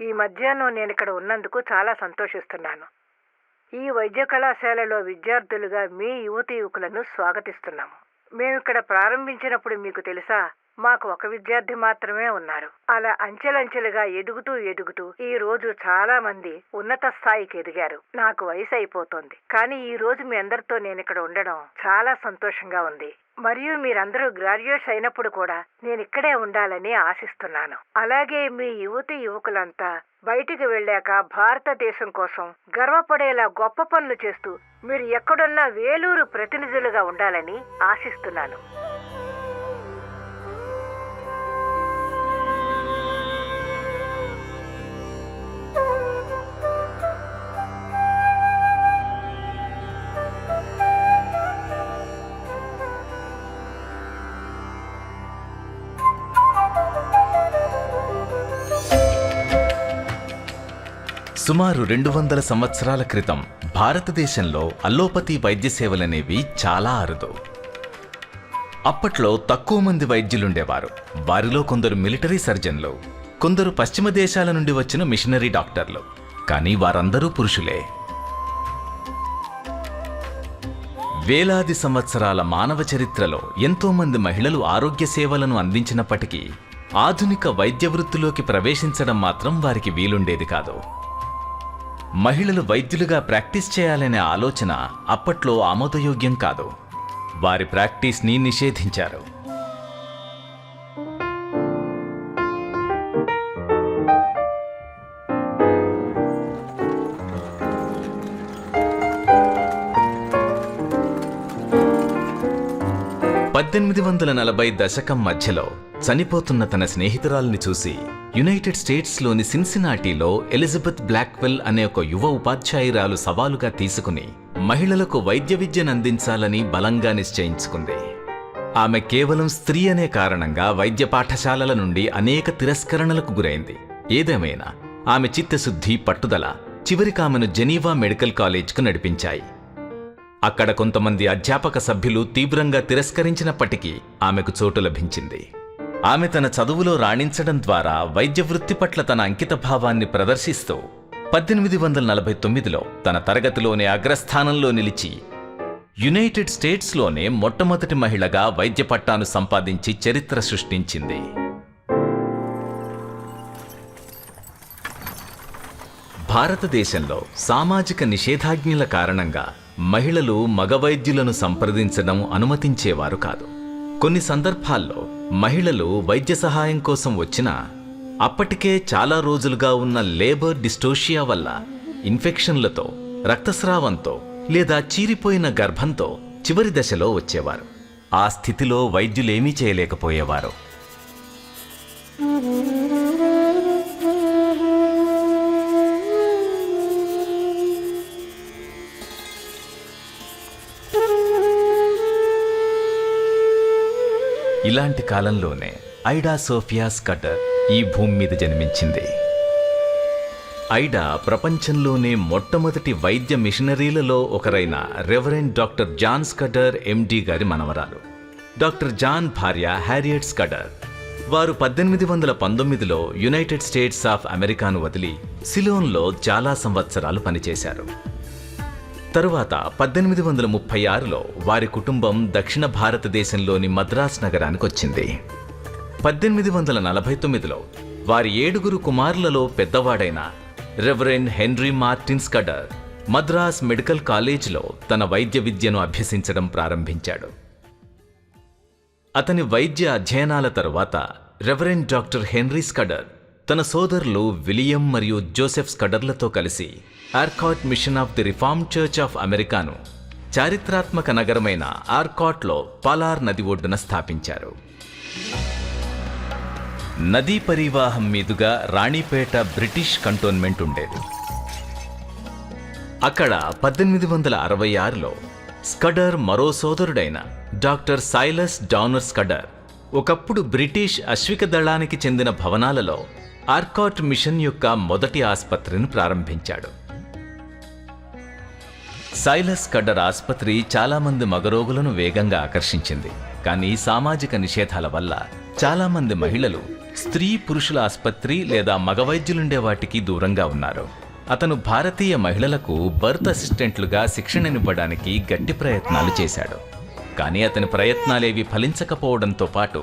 ఈ మధ్యాహ్నం నేనిక్కడ ఉన్నందుకు చాలా సంతోషిస్తున్నాను. ఈ వైద్య కళాశాలలో విద్యార్థులుగా మీ యువతీ యువకులను స్వాగతిస్తున్నాము. మేమిక్కడ ప్రారంభించినప్పుడు మీకు తెలుసా, మాకు ఒక విద్యార్థి మాత్రమే ఉన్నారు. అలా అంచెలంచెలుగా ఎదుగుతూ ఈ రోజు చాలా మంది ఉన్నత స్థాయికి ఎదిగారు. నాకు వయసు అయిపోతోంది, కానీ ఈ రోజు మీ అందరితో నేనిక్కడ ఉండడం చాలా సంతోషంగా ఉంది. మరియు మీరందరూ గ్రాడ్యుయేట్స్ అయినప్పుడు కూడా నేనిక్కడే ఉండాలని ఆశిస్తున్నాను. అలాగే మీ యువతీ యువకులంతా బయటికి వెళ్ళాక భారతదేశం కోసం గర్వపడేలా గొప్ప పనులు చేస్తూ మీరు ఎక్కడున్నా వేలూరు ప్రతినిధులుగా ఉండాలని ఆశిస్తున్నాను. సుమారు 200 సంవత్సరాల క్రితం భారతదేశంలో అల్లోపతి వైద్య సేవలనేవి చాలా అరుదు. అప్పట్లో తక్కువ మంది వైద్యులుండేవారు. వారిలో కొందరు మిలిటరీ సర్జన్లు, కొందరు పశ్చిమ దేశాల నుండి వచ్చిన మిషనరీ డాక్టర్లు. కానీ వారందరూ పురుషులే. వేలాది సంవత్సరాల మానవ చరిత్రలో ఎంతో మంది మహిళలు ఆరోగ్య సేవలను అందించినప్పటికీ ఆధునిక వైద్య వృత్తిలోకి ప్రవేశించడం మాత్రం వారికి వీలుండేది కాదు. మహిళలు వైద్యులుగా ప్రాక్టీస్ చేయాలనే ఆలోచన అప్పట్లో ఆమోదయోగ్యం కాదు. వారి ప్రాక్టీస్ని నిషేధించారు. దశకం మధ్యలో చనిపోతున్న తన స్నేహితురాల్ని చూసి యునైటెడ్ స్టేట్స్లోని సిన్సినాటీలో ఎలిజబెత్ బ్లాక్వెల్ అనే ఒక యువ ఉపాధ్యాయురాలు సవాలుగా తీసుకుని మహిళలకు వైద్య విద్యనందించాలని బలంగా నిశ్చయించుకుంది. ఆమె కేవలం స్త్రీ అనే కారణంగా వైద్య పాఠశాలల నుండి అనేక తిరస్కరణలకు గురైంది. ఏదేమైనా ఆమె చిత్తశుద్ధి, పట్టుదల చివరికామెను జెనీవా మెడికల్ కాలేజ్కు నడిపించాయి. అక్కడ కొంతమంది అధ్యాపక సభ్యులు తీవ్రంగా తిరస్కరించినప్పటికీ ఆమెకు చోటు లభించింది. ఆమె తన చదువులో రాణించడం ద్వారా వైద్య వృత్తి పట్ల తన అంకితభావాన్ని ప్రదర్శిస్తూ 1849లో తన తరగతిలోనే అగ్రస్థానంలో నిలిచి యునైటెడ్ స్టేట్స్లోనే మొట్టమొదటి మహిళగా వైద్య పట్టాను సంపాదించి చరిత్ర సృష్టించింది. భారతదేశంలో సామాజిక నిషేధాజ్ఞల కారణంగా మహిళలు మగ వైద్యులను సంప్రదించడం అనుమతించేవారు కాదు. కొన్ని సందర్భాల్లో మహిళలు వైద్య సహాయం కోసం వచ్చినా అప్పటికే చాలా రోజులుగా ఉన్న లేబర్ డిస్టోషియా వల్ల ఇన్ఫెక్షన్లతో, రక్తస్రావంతో లేదా చీరిపోయిన గర్భంతో చివరి దశలో వచ్చేవారు. ఆ స్థితిలో వైద్యులేమీ చేయలేకపోయేవారు. ఇలాంటి కాలంలోనే ఐడా సోఫియా స్కటర్ ఈ భూమి మీద జన్మించింది. ఐడా ప్రపంచంలోనే మొట్టమొదటి వైద్య మిషనరీలలో ఒకరైన రెవరెండ్ డాక్టర్ జాన్ స్కటర్ ఎండి గారి మనవరాలు. డాక్టర్ జాన్ భార్య హ్యారియట్ స్కటర్. వారు 1819లో యునైటెడ్ స్టేట్స్ ఆఫ్ అమెరికాను వదిలి సిలోన్లో చాలా సంవత్సరాలు పనిచేశారు. తరువాత 1836లో వారి కుటుంబం దక్షిణ భారతదేశంలోని మద్రాస్ నగరానికి వచ్చింది. 1849లో వారి 7 కుమారులలో పెద్దవాడైన reverend Henry Martin Scudder Madras medical కాలేజ్లో తన వైద్య విద్యను అభ్యసించడం ప్రారంభించాడు. అతని వైద్య అధ్యయనాల తరువాత రెవరెండ్ డాక్టర్ హెన్రీ స్కటర్ తన సోదరులు విలియం మరియు జోసెఫ్ స్కడర్లతో కలిసి Arcot machine of the reformed church of అమెరికాను చారిత్రాత్మక నగరమైన ఆర్కాట్లో పాలార్ నది ఒడ్డున స్థాపించారు. నదీ పరివాహం మీదుగా రాణిపేట బ్రిటిష్ కంటోన్మెంట్ ఉండేది. అక్కడ 1866లో స్కడర్ మరో సోదరుడైన డాక్టర్ సైలస్ డానర్ స్కడర్ ఒకప్పుడు బ్రిటిష్ అశ్విక దళానికి చెందిన భవనాలలో ఆర్కాట్ మిషన్ యొక్క మొదటి ఆసుపత్రిని ప్రారంభించాడు. సైలస్ స్కడర్ ఆసుపత్రి చాలామంది మగరోగులను వేగంగా ఆకర్షించింది. కానీ సామాజిక నిషేధాల వల్ల చాలామంది మహిళలు స్త్రీ పురుషుల ఆసుపత్రి లేదా మగ వైద్యులుండే వాటికి దూరంగా ఉన్నారు. అతను భారతీయ మహిళలకు బర్త్ అసిస్టెంట్లుగా శిక్షణనివ్వడానికి గట్టి ప్రయత్నాలు చేశాడు. కానీ అతని ప్రయత్నాలేవి ఫలించకపోవడంతో పాటు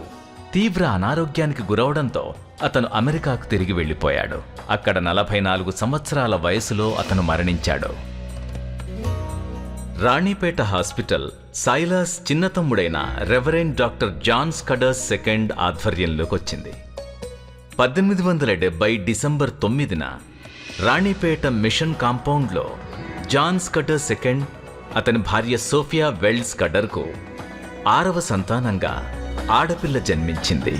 తీవ్ర అనారోగ్యానికి గురవడంతో అతను అమెరికాకు తిరిగి వెళ్ళిపోయాడు. అక్కడ 44 సంవత్సరాల వయసులో అతను మరణించాడు. రాణిపేట హాస్పిటల్ సైలాస్ చిన్న తమ్ముడైన reverend doctor John Scudder's second ఆధ్వర్యంలోకి వచ్చింది. 1870 డిసెంబర్ 9న రాణిపేట మిషన్ కాంపౌండ్లో జాన్ స్కడర్ సెకండ్ అతని భార్య సోఫియా వెల్డ్ స్కడర్కు 6వ సంతానంగా ఆడపిల్ల జన్మించింది.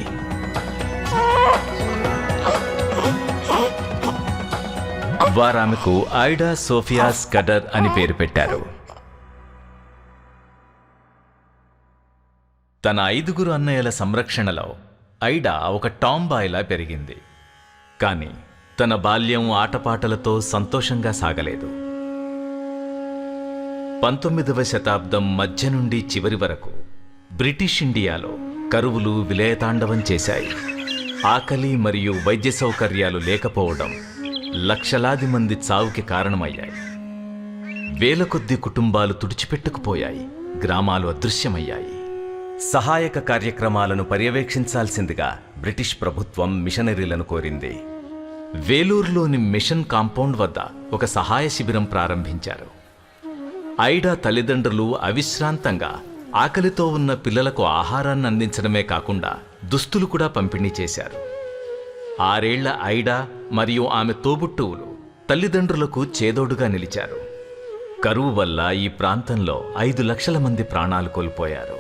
వారామెకు ఐడా సోఫియా స్కడర్ అని పేరు పెట్టారు. తన 5 అన్నయ్యల సంరక్షణలో ఐడా ఒక టాంబాయ్లా పెరిగింది. కానీ తన బాల్యం ఆటపాటలతో సంతోషంగా సాగలేదు. 19వ శతాబ్దం మధ్య నుండి చివరి వరకు బ్రిటిష్ ఇండియాలో కరువులు విలయతాండవం చేశాయి. ఆకలి మరియు వైద్య సౌకర్యాలు లేకపోవడం లక్షలాది మంది చావుకి కారణమయ్యాయి. వేల కొద్ది కుటుంబాలు తుడిచిపెట్టుకుపోయాయి. గ్రామాలు అదృశ్యమయ్యాయి. సహాయక కార్యక్రమాలను పర్యవేక్షించాల్సిందిగా బ్రిటిష్ ప్రభుత్వం మిషనరీలను కోరింది. వేలూరులోని మిషన్ కాంపౌండ్ వద్ద ఒక సహాయ శిబిరం ప్రారంభించారు. ఐడా తల్లిదండ్రులు అవిశ్రాంతంగా ఆకలితో ఉన్న పిల్లలకు ఆహారాన్ని అందించడమే కాకుండా దుస్తులు కూడా పంపిణీ చేశారు. 6 ఏళ్ల ఐడా మరియు ఆమె తోబుట్టువులు తల్లిదండ్రులకు చేదోడుగా నిలిచారు. కరువు వల్ల ఈ ప్రాంతంలో 5 లక్షల మంది ప్రాణాలు కోల్పోయారు.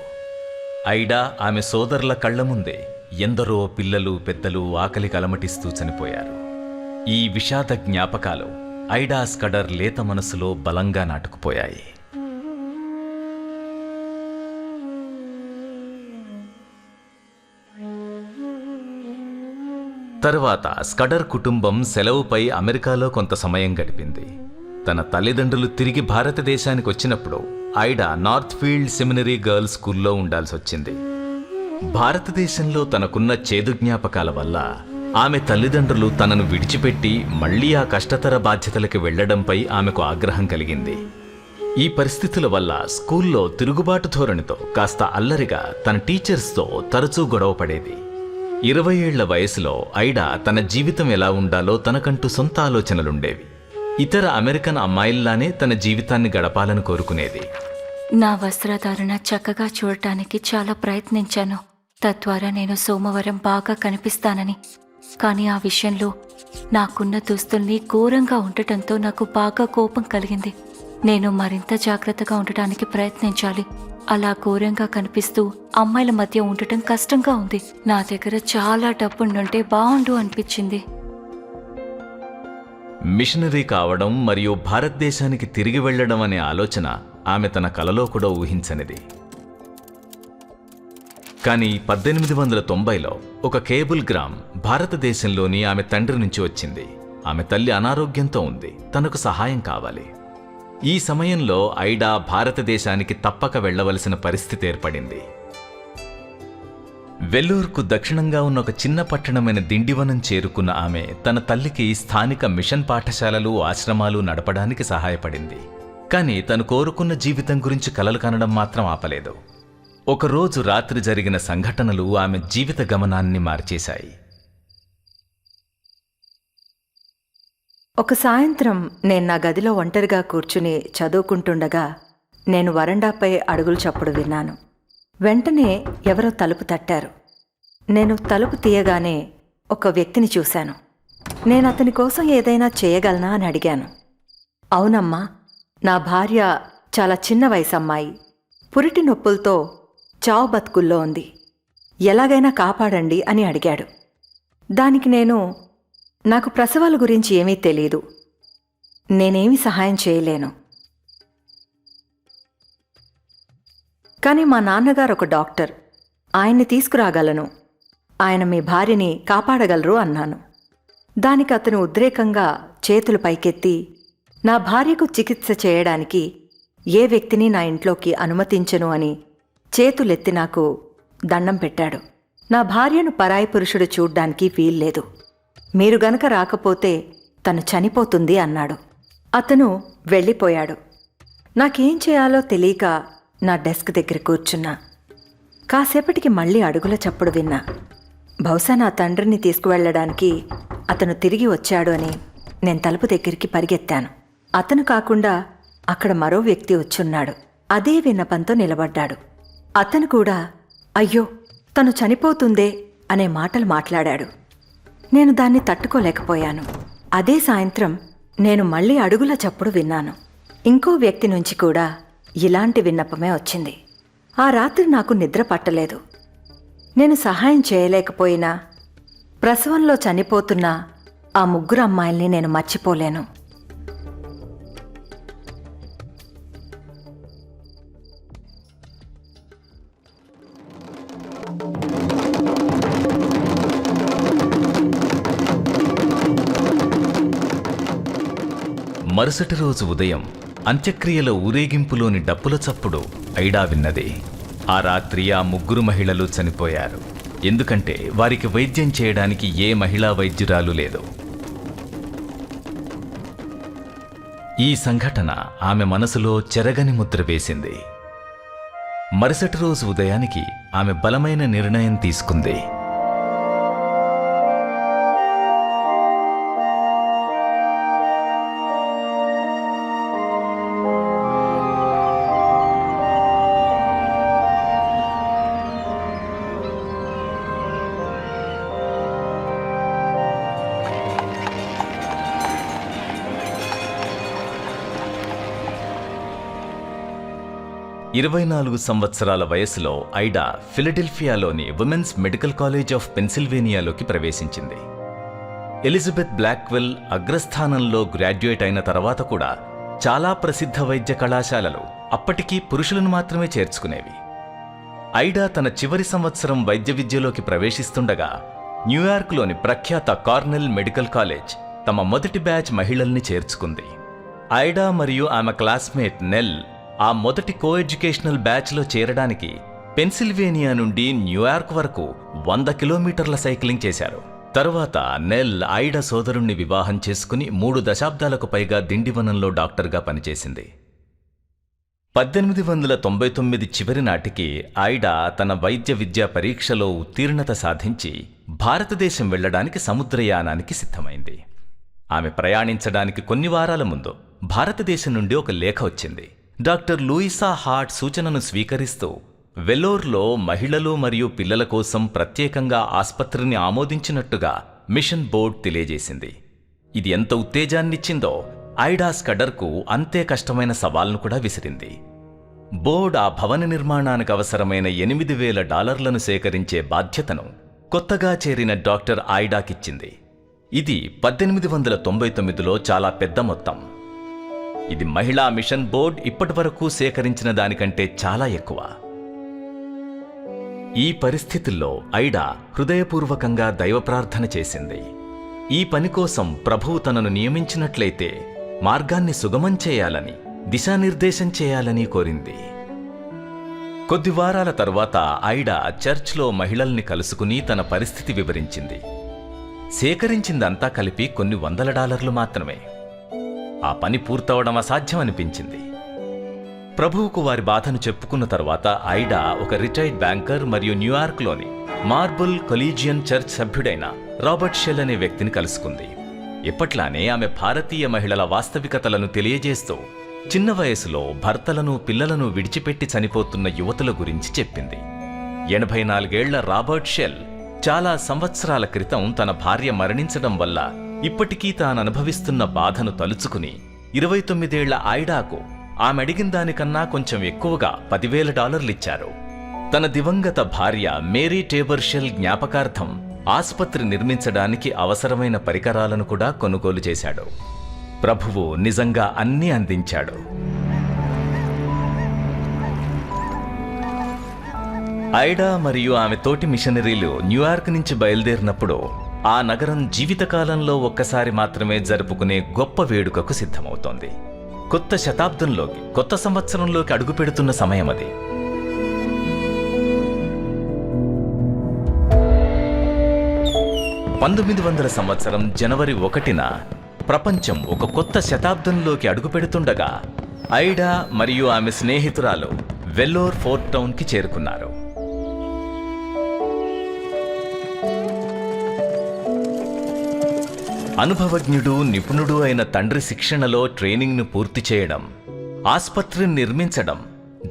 ఐడా ఆమె సోదరుల కళ్ల ముందే ఎందరో పిల్లలు పెద్దలు ఆకలికి అలమటిస్తూ చనిపోయారు. ఈ విషాద జ్ఞాపకాలు ఐడా స్కడర్ లేత మనసులో బలంగా నాటుకుపోయాయి. తరువాత స్కడర్ కుటుంబం సెలవుపై అమెరికాలో కొంత సమయం గడిపింది. తన తల్లిదండ్రులు తిరిగి భారతదేశానికి వచ్చినప్పుడు ఐడా నార్త్ ఫీల్డ్ సెమినరీ గర్ల్స్ స్కూల్లో ఉండాల్సి వచ్చింది. భారతదేశంలో తనకున్న చేదు జ్ఞాపకాల వల్ల ఆమె తల్లిదండ్రులు తనను విడిచిపెట్టి మళ్లీ ఆ కష్టతర బాధ్యతలకు వెళ్లడంపై ఆమెకు ఆగ్రహం కలిగింది. ఈ పరిస్థితుల వల్ల స్కూల్లో తిరుగుబాటు ధోరణితో కాస్త అల్లరిగా తన టీచర్స్తో తరచూ గొడవ పడేది. 20 ఏళ్ల వయసులో ఐడా తన జీవితం ఎలా ఉండాలో తనకంటూ సొంత ఆలోచనలుండేవి. ఇతర అమెరికన్ అమ్మాయిల్లానే తన జీవితాన్ని గడపాలని కోరుకునేది. నా వస్త్రధారణ చక్కగా చూడటానికి చాలా ప్రయత్నించాను. తద్వారా నేను సోమవారం బాగా కనిపిస్తానని. కానీ ఆ విషయంలో నాకున్న దుస్తుల్ని ఘోరంగా ఉండటంతో నాకు బాగా కోపం కలిగింది. నేను మరింత జాగ్రత్తగా ఉండటానికి ప్రయత్నించాలి. అలా ఘోరంగా కనిపిస్తూ అమ్మాయిల మధ్య ఉండటం కష్టంగా ఉంది. నా దగ్గర చాలా డబ్బుండుంటే బాగుండు అనిపించింది. మిషనరీ కావడం మరియు భారతదేశానికి తిరిగి వెళ్లడం అనే ఆలోచన ఆమె తన కలలో కూడా ఊహించనిది. కానీ 1890లో ఒక కేబుల్ గ్రామ్ భారతదేశంలోని ఆమె తండ్రి నుంచి వచ్చింది. ఆమె తల్లి అనారోగ్యంతో ఉంది. తనకు సహాయం కావాలి. ఈ సమయంలో ఐడా భారతదేశానికి తప్పక వెళ్లవలసిన పరిస్థితి ఏర్పడింది. వెల్లూరుకు దక్షిణంగా ఉన్న ఒక చిన్న పట్టణమైన దిండివనం చేరుకున్న ఆమె తన తల్లికి స్థానిక మిషన్ పాఠశాలలు ఆశ్రమాలు నడపడానికి సహాయపడింది. కానీ తను కోరుకున్న జీవితం గురించి కలలు కనడం మాత్రం ఆపలేదు. ఒకరోజు రాత్రి జరిగిన సంఘటనలు ఆమె జీవిత గమనాన్ని మార్చేశాయి. ఒక సాయంత్రం నేను నా గదిలో ఒంటరిగా కూర్చుని చదువుకుంటుండగా నేను వరండాపై అడుగులు చప్పుడు విన్నాను. వెంటనే ఎవరో తలుపు తట్టారు. నేను తలుపు తీయగానే ఒక వ్యక్తిని చూశాను. నేను అతని కోసం ఏదైనా చేయగలనా అని అడిగాను. అవునమ్మా, నా భార్య చాలా చిన్న వయసు అమ్మాయి. పురిటి నొప్పులతో చావు బతుకుల్లో ఉంది. ఎలాగైనా కాపాడండి అని అడిగాడు. దానికి నాకు ప్రసవాల గురించి ఏమీ తెలీదు. నేనేమీ సహాయం చేయలేను. కానీ మా నాన్నగారు ఒక డాక్టర్. ఆయన్ని తీసుకురాగలను. ఆయన మీ భార్యని కాపాడగలరు అన్నాను. దానికి అతను ఉద్రేకంగా చేతులు పైకెత్తి నా భార్యకు చికిత్స చేయడానికి ఏ వ్యక్తిని నా ఇంట్లోకి అనుమతించను అని చేతులెత్తి నాకు దండం పెట్టాడు. నా భార్యను పరాయి పురుషుడు చూడ్డానికి వీల్లేదు. మీరు గనక రాకపోతే తను చనిపోతుంది అన్నాడు. అతను వెళ్ళిపోయాడు. నాకేం చేయాలో తెలియక నా డెస్క్ దగ్గర కూర్చున్నా. కాసేపటికి మళ్ళీ అడుగుల చప్పుడు విన్నా. బహుశా నా తండ్రిని తీసుకువెళ్ళడానికి అతను తిరిగి వచ్చాడు అని నేను తలుపు దగ్గరికి పరిగెత్తాను. అతను కాకుండా అక్కడ మరో వ్యక్తి వచ్చున్నాడు. అదే విన్నపంతో నిలబడ్డాడు. అతను కూడా అయ్యో తను చనిపోతుందే అనే మాటలు మాట్లాడాడు. నేను దాన్ని తట్టుకోలేకపోయాను. అదే సాయంత్రం నేను మళ్ళీ అడుగుల చప్పుడు విన్నాను. ఇంకో వ్యక్తి నుంచి కూడా ఇలాంటి విన్నపమే వచ్చింది. ఆ రాత్రి నాకు నిద్ర పట్టలేదు. నేను సహాయం చేయలేకపోయినా ప్రసవంలో చనిపోతున్న ఆ 3 అమ్మాయిల్ని నేను మర్చిపోలేను. మరుసటి రోజు ఉదయం అంత్యక్రియల ఊరేగింపులోని డప్పుల చప్పుడు ఐడా విన్నది. ఆ రాత్రి ఆ 3 మహిళలు చనిపోయారు. ఎందుకంటే వారికి వైద్యం చేయడానికి ఏ మహిళా వైద్యురాలు లేదు. ఈ సంఘటన ఆమె మనసులో చెరగని ముద్ర వేసింది. మరుసటి రోజు ఉదయానికి ఆమె బలమైన నిర్ణయం తీసుకుంది. ఇరవై 24 సంవత్సరాల వయసులో ఐడా ఫిలడెల్ఫియాలోని ఉమెన్స్ మెడికల్ కాలేజ్ ఆఫ్ పెన్సిల్వేనియాలోకి ప్రవేశించింది. ఎలిజబెత్ బ్లాక్వెల్ అగ్రస్థానంలో గ్రాడ్యుయేట్ అయిన తర్వాత కూడా చాలా ప్రసిద్ధ వైద్య కళాశాలలు అప్పటికీ పురుషులను మాత్రమే చేర్చుకునేవి. ఐడా తన చివరి సంవత్సరం వైద్య విద్యలోకి ప్రవేశిస్తుండగా న్యూయార్క్లోని ప్రఖ్యాత కార్నెల్ మెడికల్ కాలేజ్ తమ మొదటి బ్యాచ్ మహిళల్ని చేర్చుకుంది. ఐడా మరియు ఆమె క్లాస్మేట్ నెల్ ఆ మొదటి కోఎడ్యుకేషనల్ బ్యాచ్లో చేరడానికి పెన్సిల్వేనియా నుండి న్యూయార్క్ వరకు 100 కిలోమీటర్ల సైక్లింగ్ చేశారు. తరువాత నెల్ ఐడా సోదరుణ్ణి వివాహం చేసుకుని 3 దశాబ్దాలకు పైగా దిండివనంలో డాక్టర్గా పనిచేసింది. 1899 చివరి నాటికి ఐడా తన వైద్య విద్యా పరీక్షలో ఉత్తీర్ణత సాధించి భారతదేశం వెళ్లడానికి సముద్రయానానికి సిద్ధమైంది. ఆమె ప్రయాణించడానికి కొన్ని వారాల ముందు భారతదేశం నుండి ఒక లేఖ వచ్చింది. డాక్టర్ లూయిసా హార్ట్ సూచనను స్వీకరిస్తూ వెల్లోర్లో మహిళలు మరియు పిల్లల కోసం ప్రత్యేకంగా ఆస్పత్రిని ఆమోదించినట్టుగా మిషన్ బోర్డ్ తెలియజేసింది. ఇది ఎంత ఉత్తేజాన్నిచ్చిందో ఐడా స్కడర్కు అంతే కష్టమైన సవాల్ను కూడా విసిరింది. బోర్డ్ ఆ భవన నిర్మాణానికి అవసరమైన $8,000 సేకరించే బాధ్యతను కొత్తగా చేరిన డాక్టర్ ఐడాకిచ్చింది. ఇది 1899లో చాలా పెద్ద మొత్తం. ఇది మహిళా మిషన్ బోర్డ్ ఇప్పటివరకు సేకరించిన దానికంటే చాలా ఎక్కువ. ఈ పరిస్థితుల్లో ఐడా హృదయపూర్వకంగా దైవ ప్రార్థన చేసింది. ఈ పని కోసం ప్రభువు తనను నియమించినట్లయితే మార్గాన్ని సుగమం చేయాలని, దిశానిర్దేశం చేయాలని కోరింది. కొద్ది వారాల తరువాత ఐడా చర్చ్లో మహిళల్ని కలుసుకుని తన పరిస్థితి వివరించింది. సేకరించిందంతా కలిపి కొన్ని $100 మాత్రమే. ఆ పని పూర్తవడం అసాధ్యమనిపించింది. ప్రభువుకు వారి బాధను చెప్పుకున్న తరువాత ఐడా ఒక రిటైర్డ్ బ్యాంకర్ మరియు న్యూయార్క్లోని marble collision church సభ్యుడైన Robert shell అనే వ్యక్తిని కలుసుకుంది. ఇప్పట్లానే ఆమె భారతీయ మహిళల వాస్తవికతలను తెలియజేస్తూ చిన్న వయసులో భర్తలను పిల్లలను విడిచిపెట్టి చనిపోతున్న యువతుల గురించి చెప్పింది. 84 ఏళ్ల రాబర్ట్ షెల్ చాలా సంవత్సరాల క్రితం తన భార్య మరణించడం వల్ల ఇప్పటికీ తాననుభవిస్తున్న బాధను తలుచుకుని 29 ఏళ్ల ఐడాకు ఆమె అడిగిన దానికన్నా కొంచెం ఎక్కువగా $10,000 ఇచ్చారు. తన దివంగత భార్య మేరీ టేబర్ షెల్ జ్ఞాపకార్థం ఆసుపత్రి నిర్మించడానికి అవసరమైన పరికరాలను కూడా కొనుగోలు చేశాడు. ప్రభువు నిజంగా అన్నీ అందించాడు. ఐడా మరియు ఆమె తోటి మిషనరీలు న్యూయార్క్ నుంచి బయలుదేరినప్పుడు ఆ నగరం జీవితకాలంలో ఒక్కసారి మాత్రమే జరుపుకునే గొప్ప వేడుకకు సిద్ధమవుతోంది. కొత్త శతాబ్దంలోకి, కొత్త సంవత్సరంలోకి అడుగుపెడుతున్న సమయం అది. 1900 సంవత్సరం జనవరి 1న ప్రపంచం ఒక కొత్త శతాబ్దంలోకి అడుగుపెడుతుండగా ఐడా మరియు ఆమె స్నేహితురాలు వెల్లోర్ ఫోర్ట్ టౌన్కి చేరుకున్నారు. అనుభవజ్ఞుడు, నిపుణుడు అయిన తండ్రి శిక్షణలో ట్రైనింగ్ను పూర్తి చేయడం, ఆస్పత్రిని నిర్మించడం,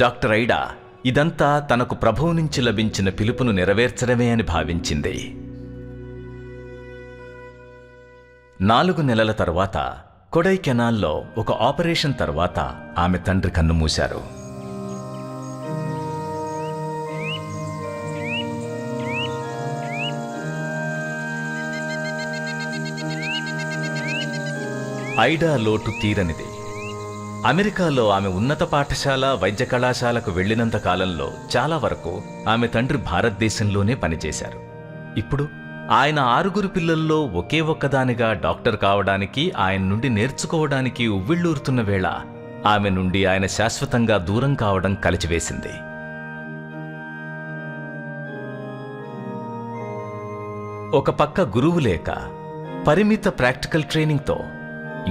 డాక్టర్ ఐడా ఇదంతా తనకు ప్రభువు నుంచి లభించిన పిలుపును నెరవేర్చడమే అని భావించింది. 4 నెలల తరువాత కొడైకెనాల్లో ఒక ఆపరేషన్ తర్వాత ఆమె తండ్రి కన్నుమూశారు. ఐడా లోటు తీరనిది. అమెరికాలో ఆమె ఉన్నత పాఠశాల, వైద్య కళాశాలకు వెళ్లినంత కాలంలో చాలా వరకు ఆమె తండ్రి భారతదేశంలోనే పనిచేశారు. ఇప్పుడు ఆయన 6 పిల్లల్లో ఒకే ఒక్కదానిగా డాక్టర్ కావడానికి, ఆయన నుండి నేర్చుకోవడానికి ఉవ్విళ్ళూరుతున్న వేళ ఆమె నుండి ఆయన శాశ్వతంగా దూరం కావడం కలిచివేసింది. ఒక పక్క గురువు లేక, పరిమిత ప్రాక్టికల్ ట్రైనింగ్తో,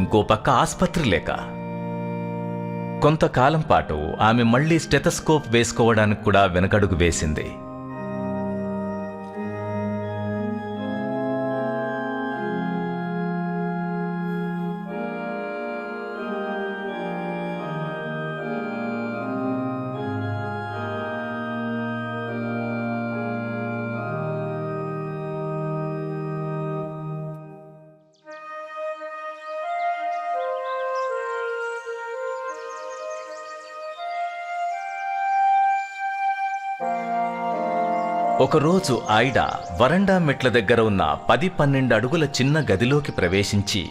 ఇంకో పక్క ఆస్పత్రి లేక, కొంతకాలం పాటు ఆమె మళ్లీ స్టెథోస్కోప్ వేసుకోవడానికి కూడా వెనకడుగు వేసింది. ఒకరోజు ఐడా వరండా మెట్ల దగ్గర ఉన్న 10-12 అడుగుల చిన్న గదిలోకి ప్రవేశించి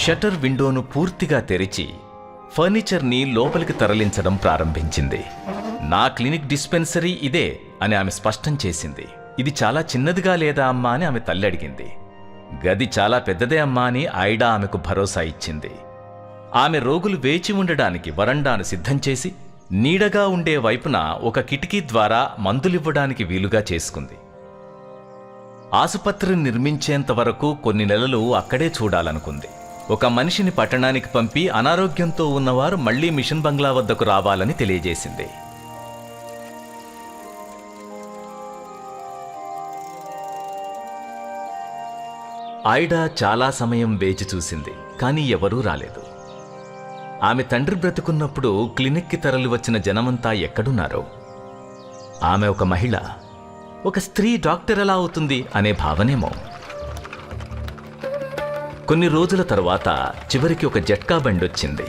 షట్టర్ విండోను పూర్తిగా తెరిచి ఫర్నిచర్ని లోపలికి తరలించడం ప్రారంభించింది. నా క్లినిక్ డిస్పెన్సరీ ఇదే అని ఆమె స్పష్టం చేసింది. ఇది చాలా చిన్నదిగా లేదా అమ్మా అని ఆమె తల్లి అడిగింది. గది చాలా పెద్దదే అమ్మా అని ఐడా ఆమెకు భరోసా ఇచ్చింది. ఆమె రోగులు వేచి ఉండడానికి వరండాను సిద్ధం చేసి నీడగా ఉండే వైపున ఒక కిటికీ ద్వారా మందులివ్వడానికి వీలుగా చేసుకుంది. ఆసుపత్రిని నిర్మించేంత వరకు కొన్ని నెలలు అక్కడే చూడాలనుకుంది. ఒక మనిషిని పట్టణానికి పంపి అనారోగ్యంతో ఉన్నవారు మళ్లీ మిషన్ బంగ్లా వద్దకు రావాలని తెలియజేసింది. ఐడా చాలా సమయం వేచి చూసింది, కానీ ఎవరూ రాలేదు. ఆమె తండ్రి బ్రతుకున్నప్పుడు క్లినిక్కి తరలి వచ్చిన జనమంతా ఎక్కడున్నారో? ఆమె ఒక మహిళ, ఒక స్త్రీ డాక్టర్ ఎలా అవుతుంది అనే భావనేమో. కొన్ని రోజుల తరువాత చివరికి ఒక జట్కా బండొచ్చింది.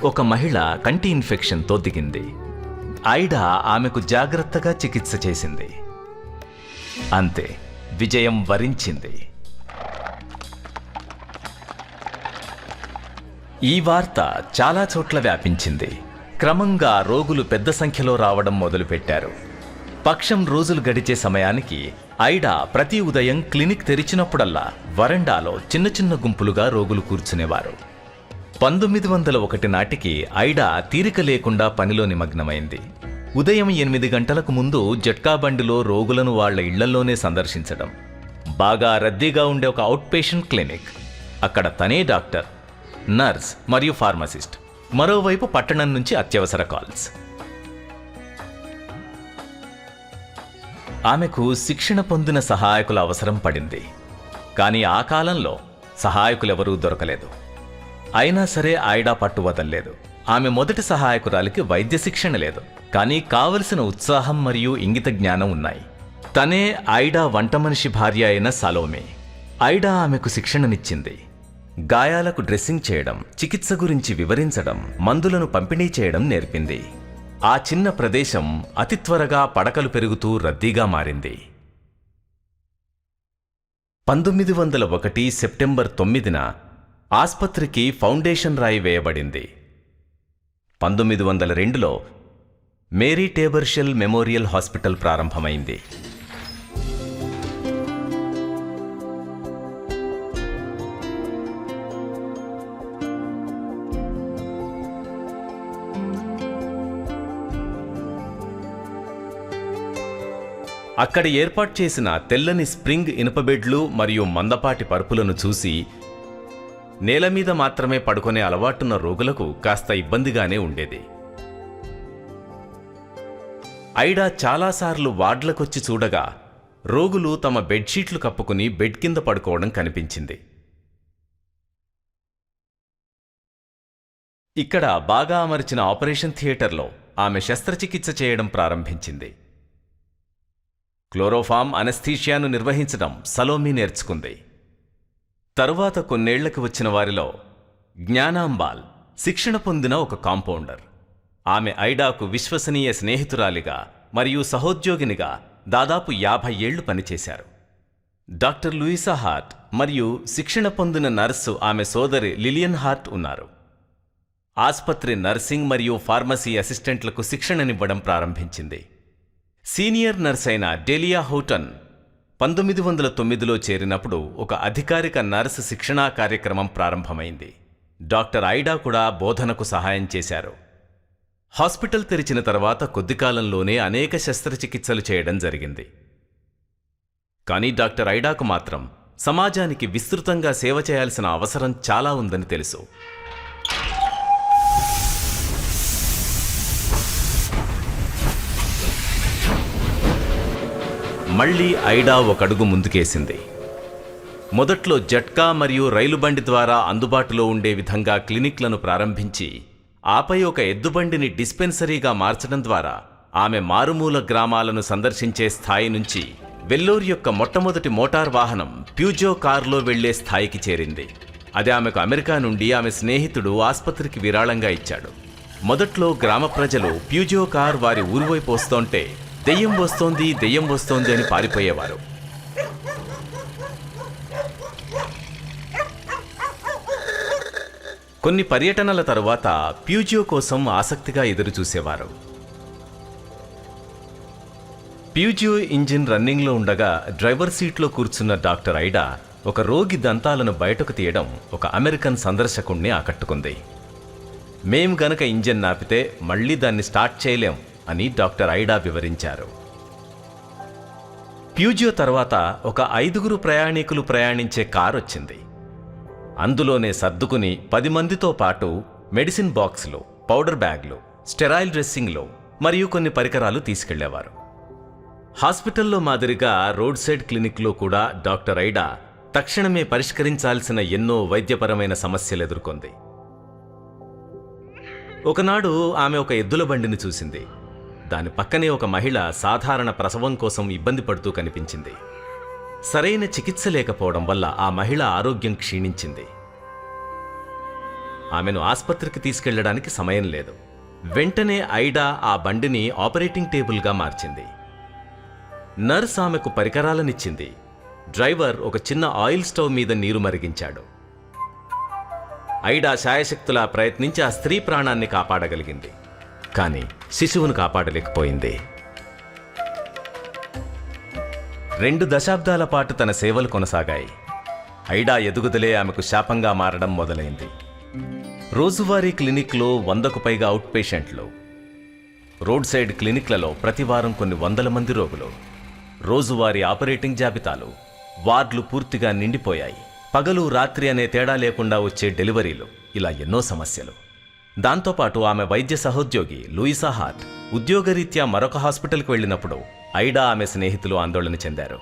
ఒక మహిళ కంటి ఇన్ఫెక్షన్తో దిగింది. ఐడా ఆమెకు జాగ్రత్తగా చికిత్స చేసింది. అంతే, విజయం వరించింది. ఈ వార్త చాలా చోట్ల వ్యాపించింది. క్రమంగా రోగులు పెద్ద సంఖ్యలో రావడం మొదలుపెట్టారు. పక్షం రోజులు గడిచే సమయానికి ఐడా ప్రతి ఉదయం క్లినిక్ తెరిచినప్పుడల్లా వరండాలో చిన్న చిన్న గుంపులుగా రోగులు కూర్చునేవారు. 1901 నాటికి ఐడా తీరిక లేకుండా పనిలో నిమగ్నమైంది. ఉదయం 8 గంటలకు ముందు జట్కా బండిలో రోగులను వాళ్ల ఇళ్లలోనే సందర్శించడం. బాగా రద్దీగా ఉండే ఒక అవుట్ పేషెంట్ క్లినిక్, అక్కడ తనే డాక్టర్, నర్స్ మరియు ఫార్మసిస్ట్, మరోవైపు పట్టణం నుంచి అత్యవసర కాల్స్. ఆమెకు శిక్షణ పొందిన సహాయకుల అవసరం పడింది. కానీ ఆ కాలంలో సహాయకులెవరూ దొరకలేదు. అయినా సరే ఐడా పట్టు వదల్లేదు. ఆమె మొదటి సహాయకురాలికి వైద్య శిక్షణ లేదు, కానీ కావలసిన ఉత్సాహం మరియు ఇంగిత జ్ఞానం ఉన్నాయి. తనే ఐడా వంట మనిషి భార్య అయిన సలోమే. ఐడా ఆమెకు శిక్షణనిచ్చింది. గాయాలకు డ్రెస్సింగ్ చేయడం, చికిత్స గురించి వివరించడం, మందులను పంపిణీ చేయడం నేర్పింది. ఆ చిన్న ప్రదేశం అతి త్వరగా పడకలు పెరుగుతూ రద్దీగా మారింది. 1901 సెప్టెంబర్ 9న ఆస్పత్రికి ఫౌండేషన్ రాయి వేయబడింది. 1902లో మేరీ టేబర్షెల్ మెమోరియల్ హాస్పిటల్ ప్రారంభమైంది. అక్కడ ఏర్పాటు చేసిన తెల్లని స్ప్రింగ్ ఇనుపబెడ్లు మరియు మందపాటి పరుపులను చూసి నేల మీద మాత్రమే పడుకునే అలవాటున్న రోగులకు కాస్త ఇబ్బందిగానే ఉండేది. ఐడా చాలాసార్లు వార్డులకొచ్చి చూడగా రోగులు తమ బెడ్షీట్లు కప్పుకుని బెడ్ కింద పడుకోవడం కనిపించింది. ఇక్కడ బాగా అమర్చిన ఆపరేషన్ థియేటర్లో ఆమె శస్త్రచికిత్స చేయడం ప్రారంభించింది. క్లోరోఫామ్ అనస్థీషియాను నిర్వహించడం సలోమి నేర్చుకుంది. తరువాత కొన్నేళ్లకు వచ్చిన వారిలో జ్ఞానాంబాల్ శిక్షణ పొందిన ఒక కాంపౌండర్. ఆమె ఐడాకు విశ్వసనీయ స్నేహితురాలిగా మరియు సహోద్యోగినిగా దాదాపు 50 ఏళ్లు పనిచేశారు. డాక్టర్ లూయిసా హార్ట్ మరియు శిక్షణ పొందిన నర్సు ఆమె సోదరి లిలియన్ హార్ట్ ఉన్నారు. ఆస్పత్రి నర్సింగ్ మరియు ఫార్మసీ అసిస్టెంట్లకు శిక్షణనివ్వడం ప్రారంభించింది. సీనియర్ నర్స్ అయిన డెలియా హౌటన్ 1909లో చేరినప్పుడు ఒక అధికారిక నర్సు శిక్షణా కార్యక్రమం ప్రారంభమైంది. డాక్టర్ ఐడా కూడా బోధనకు సహాయం చేశారు. హాస్పిటల్ తెరిచిన తర్వాత కొద్ది కాలంలోనే అనేక శస్త్రచికిత్సలు చేయడం జరిగింది. కానీ డాక్టర్ ఐడాకు మాత్రం సమాజానికి విస్తృతంగా సేవ చేయాల్సిన అవసరం చాలా ఉందని తెలుసు. మళ్లీ ఐడా ఒక అడుగు ముందుకేసింది. మొదట్లో జట్కా మరియు రైలు బండి ద్వారా అందుబాటులో ఉండే విధంగా క్లినిక్లను ప్రారంభించి ఆపై ఒక ఎద్దుబండిని డిస్పెన్సరీగా మార్చడం ద్వారా ఆమె మారుమూల గ్రామాలను సందర్శించే స్థాయి నుంచి వెల్లోర్ యొక్క మొట్టమొదటి మోటార్ వాహనం ప్యూజో కారులో వెళ్లే స్థాయికి చేరింది. అది ఆమెకు అమెరికా నుండి ఆమె స్నేహితుడు ఆస్పత్రికి విరాళంగా ఇచ్చాడు. మొదట్లో గ్రామ ప్రజలు ప్యూజో కార్ వారి ఊరివైపు వస్తోంటే దెయ్యం వస్తోంది దెయ్యం వస్తోంది అని పారిపోయేవారు. కొన్ని పర్యటనల తరువాత ప్యూజియో కోసం ఆసక్తిగా ఎదురుచూసేవారు. ప్యూజియో ఇంజిన్ రన్నింగ్లో ఉండగా డ్రైవర్ సీట్లో కూర్చున్న డాక్టర్ ఐడా ఒక రోగి దంతాలను బయటకు తీయడం ఒక అమెరికన్ సందర్శకుణ్ణి ఆకట్టుకుంది. మేం గనక ఇంజిన్ నాపితే మళ్లీ దాన్ని స్టార్ట్ చేయలేం అని డాక్టర్ ఐడా వివరించారు. ప్యూజియో తర్వాత ఒక 5 ప్రయాణికులు ప్రయాణించే కారు వచ్చింది. అందులోనే సర్దుకుని 10 మందితో పాటు మెడిసిన్ బాక్సులు, పౌడర్ బ్యాగ్లు, స్టెరాయిల్ డ్రెస్సింగ్లు మరియు కొన్ని పరికరాలు తీసుకెళ్లేవారు. హాస్పిటల్లో మాదిరిగా రోడ్ సైడ్ క్లినిక్లో కూడా డాక్టర్ ఐడా తక్షణమే పరిష్కరించాల్సిన ఎన్నో వైద్యపరమైన సమస్యలు ఎదుర్కొంది. ఒకనాడు ఆమె ఒక ఎద్దుల బండిని చూసింది. దాని పక్కనే ఒక మహిళ సాధారణ ప్రసవం కోసం ఇబ్బంది పడుతూ కనిపించింది. సరైన చికిత్స లేకపోవడం వల్ల ఆ మహిళ ఆరోగ్యం క్షీణించింది. ఆమెను ఆస్పత్రికి తీసుకెళ్లడానికి సమయం లేదు. వెంటనే ఐడా ఆ బండిని ఆపరేటింగ్ టేబుల్గా మార్చింది. నర్స్ ఆమెకు పరికరాలనిచ్చింది. డ్రైవర్ ఒక చిన్న ఆయిల్ స్టవ్ మీద నీరు మరిగించాడు. ఐడా శాయశక్తులా ప్రయత్నించి ఆ స్త్రీ ప్రాణాన్ని కాపాడగలిగింది. కానీ శిశువును కాపాడలేకపోయింది. 2 దశాబ్దాల పాటు తన సేవలు కొనసాగాయి. ఐడా ఎదుగుదలే ఆమెకు శాపంగా మారడం మొదలైంది. రోజువారీ క్లినిక్లో 100కు పైగా అవుట్ పేషెంట్లు, రోడ్ సైడ్ క్లినిక్లలో ప్రతివారం కొన్ని 100 మంది రోగులు, రోజువారీ ఆపరేటింగ్ జాబితాలు, వార్డులు పూర్తిగా నిండిపోయాయి. పగలు రాత్రి అనే తేడా లేకుండా వచ్చే డెలివరీలు, ఇలా ఎన్నో సమస్యలు. దాంతోపాటు ఆమె వైద్య సహోద్యోగి లూయిసా హార్ట్ ఉద్యోగరీత్యా మరొక హాస్పిటల్కి వెళ్ళినప్పుడు ఐడా ఆమె స్నేహితులు ఆందోళన చెందారు.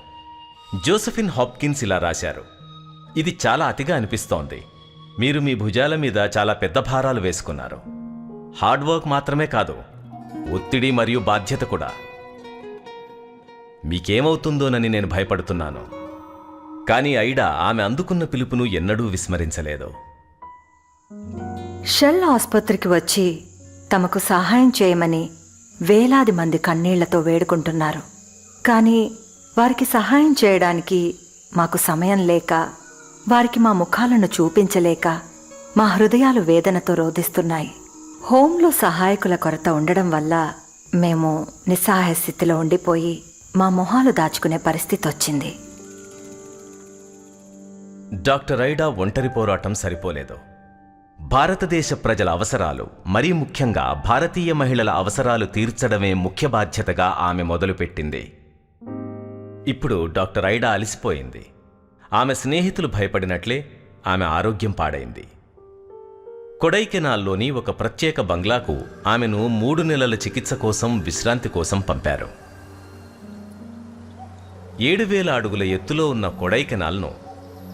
జోసెఫిన్ హాప్కిన్స్ ఇలా రాశారు: ఇది చాలా అతిగా అనిపిస్తోంది. మీరు మీ భుజాల మీద చాలా పెద్ద భారాలు వేసుకున్నారు. హార్డ్ వర్క్ మాత్రమే కాదు, ఒత్తిడి మరియు బాధ్యత కూడా. మీకేమవుతుందోనని నేను భయపడుతున్నాను. కానీ ఐడా ఆమె అందుకున్న పిలుపును ఎన్నడూ విస్మరించలేదు. షెల్ ఆసుపత్రికి వచ్చి తమకు సహాయం చేయమని వేలాది మంది కన్నీళ్లతో వేడుకుంటున్నారు. కానీ వారికి సహాయం చేయడానికి మాకు సమయం లేక, వారికి మా ముఖాలను చూపించలేక మా హృదయాలు వేదనతో రోధిస్తున్నాయి. హోంలో సహాయకుల కొరత ఉండడం వల్ల మేము నిస్సహాయ స్థితిలో ఉండిపోయి మా మొహాలు దాచుకునే పరిస్థితి వచ్చింది. డాక్టర్ ఐడా ఒంటరి పోరాటం సరిపోలేదు. భారతదేశ ప్రజల అవసరాలు, మరీ ముఖ్యంగా భారతీయ మహిళల అవసరాలు తీర్చడమే ముఖ్య బాధ్యతగా ఆమె మొదలుపెట్టింది. ఇప్పుడు డాక్టర్ ఐడా అలసిపోయింది. ఆమె స్నేహితులు భయపడినట్లే ఆమె ఆరోగ్యం పాడైంది. కొడైకెనాల్లోని ఒక ప్రత్యేక బంగ్లాకు ఆమెను 3 నెలల చికిత్స కోసం, విశ్రాంతి కోసం పంపారు. 7,000 అడుగుల ఎత్తులో ఉన్న కొడైకెనాల్ను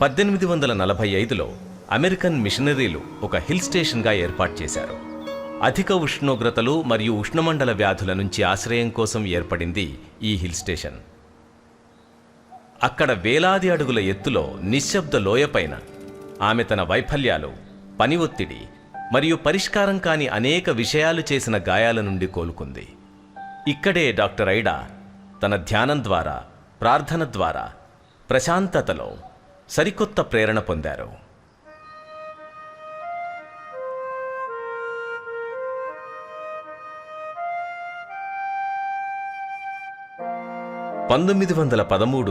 1845లో అమెరికన్ మిషనరీలు ఒక హిల్ స్టేషన్గా ఏర్పాటు చేశారు. అధిక ఉష్ణోగ్రతలు మరియు ఉష్ణమండల వ్యాధుల నుంచి ఆశ్రయం కోసం ఏర్పడింది ఈ హిల్ స్టేషన్. అక్కడ వేలాది అడుగుల ఎత్తులో నిశ్శబ్ద లోయపైన ఆమె తన వైఫల్యాలు, పని ఒత్తిడి మరియు పరిష్కారం కాని అనేక విషయాలు చేసిన గాయాల నుండి కోలుకుంది. ఇక్కడే డాక్టర్ ఐడా తన ధ్యానం ద్వారా, ప్రార్థన ద్వారా ప్రశాంతతలో సరికొత్త ప్రేరణ పొందారు.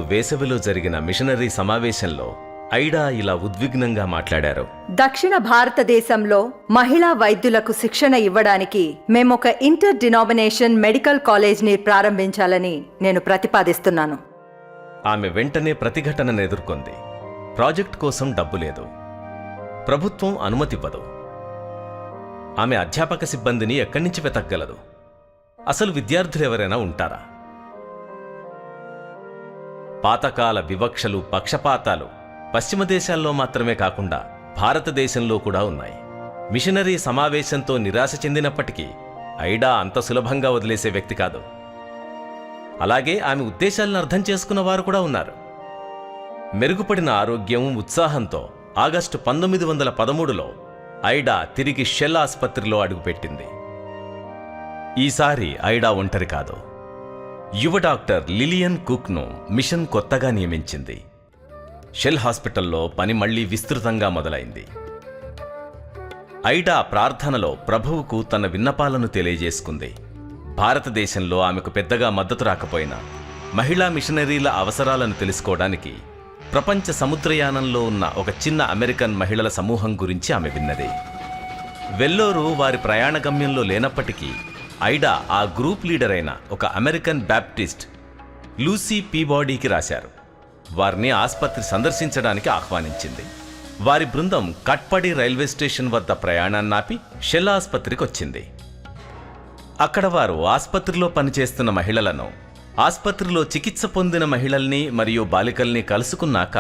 వేసవిలో జరిగిన మిషనరీ సమావేశంలో ఐడా ఇలా ఉద్విగ్నంగా మాట్లాడారు. దక్షిణ భారతదేశంలో మహిళా వైద్యులకు శిక్షణ ఇవ్వడానికి మేమొక ఇంటర్ డినామినేషన్ మెడికల్ కాలేజ్ని ప్రారంభించాలని నేను ప్రతిపాదిస్తున్నాను. ఆమె వెంటనే ప్రతిఘటనను ఎదుర్కొంది. ప్రాజెక్ట్ కోసం డబ్బు లేదు, ప్రభుత్వం అనుమతివ్వదు. ఆమె అధ్యాపక సిబ్బందిని ఎక్కడి నుంచి వెతకగలదు? అసలు విద్యార్థులు ఎవరైనా ఉంటారా? పాతకాల వివక్షలు, పక్షపాతాలు పశ్చిమ దేశాల్లో మాత్రమే కాకుండా భారతదేశంలో కూడా ఉన్నాయి. మిషనరీ సమావేశంతో నిరాశ చెందినప్పటికీ ఐడా అంత సులభంగా వదిలేసే వ్యక్తి కాదు. అలాగే ఆమె ఉద్దేశాలను అర్థం చేసుకున్న వారు కూడా ఉన్నారు. మెరుగుపడిన ఆరోగ్యం, ఉత్సాహంతో ఆగస్టు 1913లో ఐడా తిరిగి షెల్ ఆసుపత్రిలో అడుగుపెట్టింది. ఈసారి ఐడా ఒంటరి కాదు. యువ డాక్టర్ లిలియన్ కుక్ను మిషన్ కొత్తగా నియమించింది. షెల్ హాస్పిటల్లో పని మళ్లీ విస్తృతంగా మొదలైంది. ఐడా ప్రార్థనలో ప్రభువుకు తన విన్నపాలను తెలియజేసుకుంది. భారతదేశంలో ఆమెకు పెద్దగా మద్దతు రాకపోయినా మహిళా మిషనరీల అవసరాలను తెలుసుకోవడానికి ప్రపంచ సముద్రయానంలో ఉన్న ఒక చిన్న అమెరికన్ మహిళల సమూహం గురించి ఆమె విన్నది. వెల్లోరు వారి ప్రయాణ గమ్యంలో లేనప్పటికీ ఐడా ఆ గ్రూప్ లీడర్ అయిన ఒక అమెరికన్ బ్యాప్టిస్ట్ లూసీ పీబాడీకి రాశారు. వారిని ఆసుపత్రి సందర్శించడానికి ఆహ్వానించింది. వారి బృందం కట్పడి రైల్వే స్టేషన్ వద్ద ప్రయాణాన్నాపి షెల్ ఆసుపత్రికి వచ్చింది. అక్కడ వారు ఆసుపత్రిలో పనిచేస్తున్న మహిళలను, ఆసుపత్రిలో చికిత్స పొందిన మహిళల్ని మరియు బాలికల్ని కలుసుకున్నాక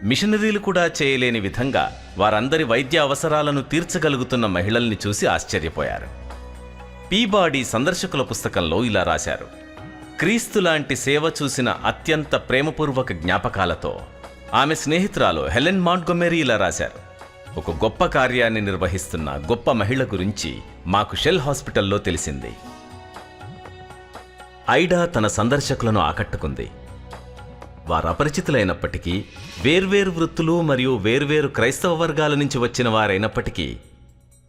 మిషనరీలు కూడా చేయలేని విధంగా వారందరి వైద్య అవసరాలను తీర్చగలుగుతున్న మహిళల్ని చూసి ఆశ్చర్యపోయారు. పీబాడీ సందర్శకుల పుస్తకంలో ఇలా రాశారు: క్రీస్తు లాంటి సేవ చూసిన అత్యంత ప్రేమపూర్వక జ్ఞాపకాలతో. ఆమె స్నేహితురాలు హెలెన్ మాంట్గొమెరీ ఇలా రాశారు: ఒక గొప్ప కార్యాన్ని నిర్వహిస్తున్న గొప్ప మహిళ గురించి మాకు షెల్ హాస్పిటల్లో తెలిసింది. ఐడా తన సందర్శకులను ఆకట్టుకుంది. వారు అపరిచితులైనప్పటికీ, వేర్వేరు వృత్తులు మరియు వేర్వేరు క్రైస్తవ వర్గాల నుంచి వచ్చిన వారైనప్పటికీ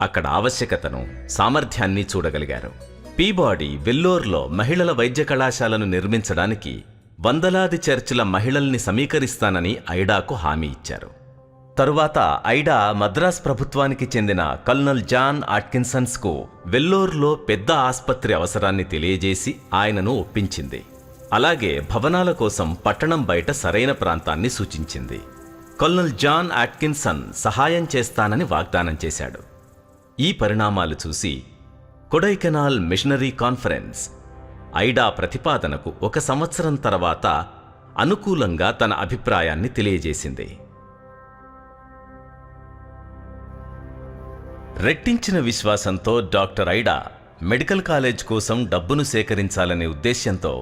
అక్కడ ఆవశ్యకతను, సామర్థ్యాన్ని చూడగలిగారు. పీబాడీ వెల్లోర్లో మహిళల వైద్య కళాశాలను నిర్మించడానికి వందలాది చర్చిల మహిళల్ని సమీకరిస్తానని ఐడాకు హామీ ఇచ్చారు. తరువాత ఐడా మద్రాస్ ప్రభుత్వానికి చెందిన కల్నల్ జాన్ ఆట్కిన్సన్స్కు వెల్లోర్లో పెద్ద ఆసుపత్రి అవసరాన్ని తెలియజేసి ఆయనను ఒప్పించింది. అలాగే భవనాల కోసం పట్టణం బయట సరైన ప్రాంతాన్ని సూచించింది. కల్నల్ జాన్ ఆట్కిన్సన్ సహాయం చేస్తానని వాగ్దానం చేశాడు. ఈ పరిణామాలు చూసి కొడైకెనాల్ మిషనరీ కాన్ఫరెన్స్ ఐడా ప్రతిపాదనకు 1 సంవత్సరం తర్వాత అనుకూలంగా తన అభిప్రాయాన్ని తెలియజేసింది. రెట్టించిన విశ్వాసంతో డాక్టర్ ఐడా మెడికల్ కాలేజ్ కోసం డబ్బును సేకరించాలనే ఉద్దేశ్యంతో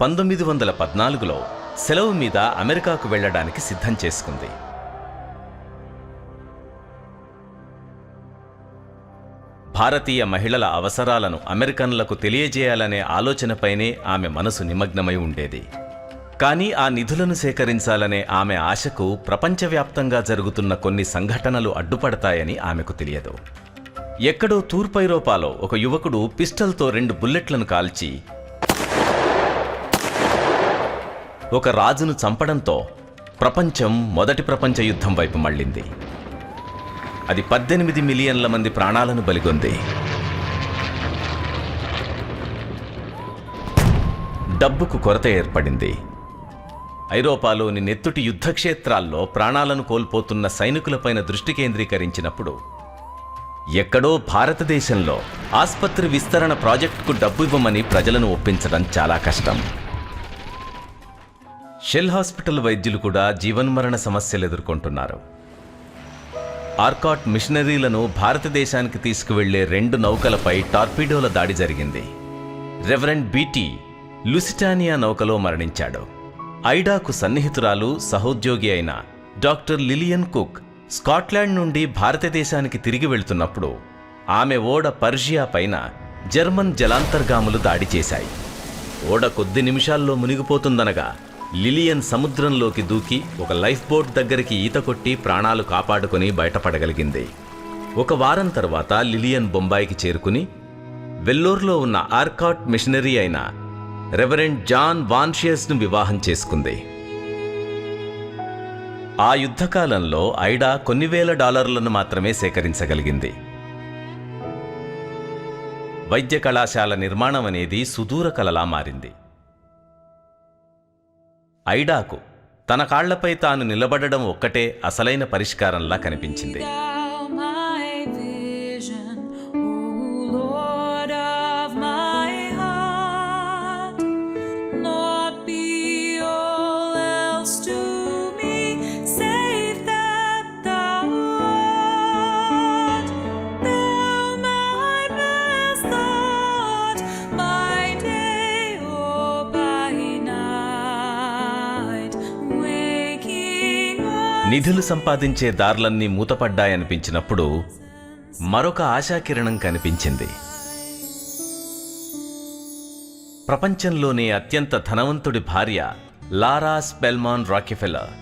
1914లో సెలవు మీద అమెరికాకు వెళ్లడానికి సిద్ధం చేసుకుంది. భారతీయ మహిళల అవసరాలను అమెరికన్లకు తెలియజేయాలనే ఆలోచనపైనే ఆమె మనసు నిమగ్నమై ఉండేది. కానీ ఆ నిధులను సేకరించాలనే ఆమె ఆశకు ప్రపంచవ్యాప్తంగా జరుగుతున్న కొన్ని సంఘటనలు అడ్డుపడతాయని ఆమెకు తెలియదు. ఎక్కడో తూర్పు ఐరోపాలో ఒక యువకుడు పిస్టల్తో 2 బుల్లెట్లను కాల్చి ఒక రాజును చంపడంతో ప్రపంచం మొదటి ప్రపంచ యుద్ధం వైపు మళ్ళింది. అది 18 మిలియన్ల మంది ప్రాణాలను బలిగొంది. డబ్బుకు కొరత ఏర్పడింది. ఐరోపాలోని నెత్తుటి యుద్ధక్షేత్రాల్లో ప్రాణాలను కోల్పోతున్న సైనికులపైన దృష్టి కేంద్రీకరించినప్పుడు ఎక్కడో భారతదేశంలో ఆస్పత్రి విస్తరణ ప్రాజెక్టుకు డబ్బు ఇవ్వమని ప్రజలను ఒప్పించడం చాలా కష్టం. షెల్ హాస్పిటల్ వైద్యులు కూడా జీవన్మరణ సమస్యలు ఎదుర్కొంటున్నారు. ఆర్కాట్ మిషనరీలను భారతదేశానికి తీసుకువెళ్లే 2 నౌకలపై టార్పీడోల దాడి జరిగింది. రెవరెండ్ బీటీ లుసిటానియా నౌకలో మరణించాడు. ఐడాకు సన్నిహితురాలు సహోద్యోగి అయిన డాక్టర్ లిలియన్ కుక్ స్కాట్లాండ్ నుండి భారతదేశానికి తిరిగి వెళ్తున్నప్పుడు ఆమె ఓడ పర్షియా పైన జర్మన్ జలాంతర్గాములు దాడి చేశాయి. ఓడ కొద్ది నిమిషాల్లో మునిగిపోతుందనగా లిలియన్ సముద్రంలోకి దూకి ఒక లైఫ్ బోట్ దగ్గరికి ఈత కొట్టి ప్రాణాలు కాపాడుకొని బయటపడగలిగింది. 1 వారం తర్వాత లిలియన్ బొంబాయికి చేరుకుని వెల్లోర్లో ఉన్న ఆర్కాట్ మిషనరీ అయిన రెవరెండ్ జాన్ వాన్షియస్ను వివాహం చేసుకుంది. ఆ యుద్ధకాలంలో ఐడా కొన్ని వేల డాలర్లను మాత్రమే సేకరించగలిగింది. వైద్య కళాశాల నిర్మాణం అనేది సుదూర కలలా మారింది. ఐడాకు తన కాళ్లపై తాను నిలబడడం ఒక్కటే అసలైన పరిష్కారంలా కనిపించింది. నిధులు సంపాదించే దారులన్నీ మూతపడ్డాయనిపించినప్పుడు మరొక ఆశాకిరణం కనిపించింది. ప్రపంచంలోనే అత్యంత ధనవంతుడి భార్య లారా స్పెల్మాన్ రాకెఫెల్లర్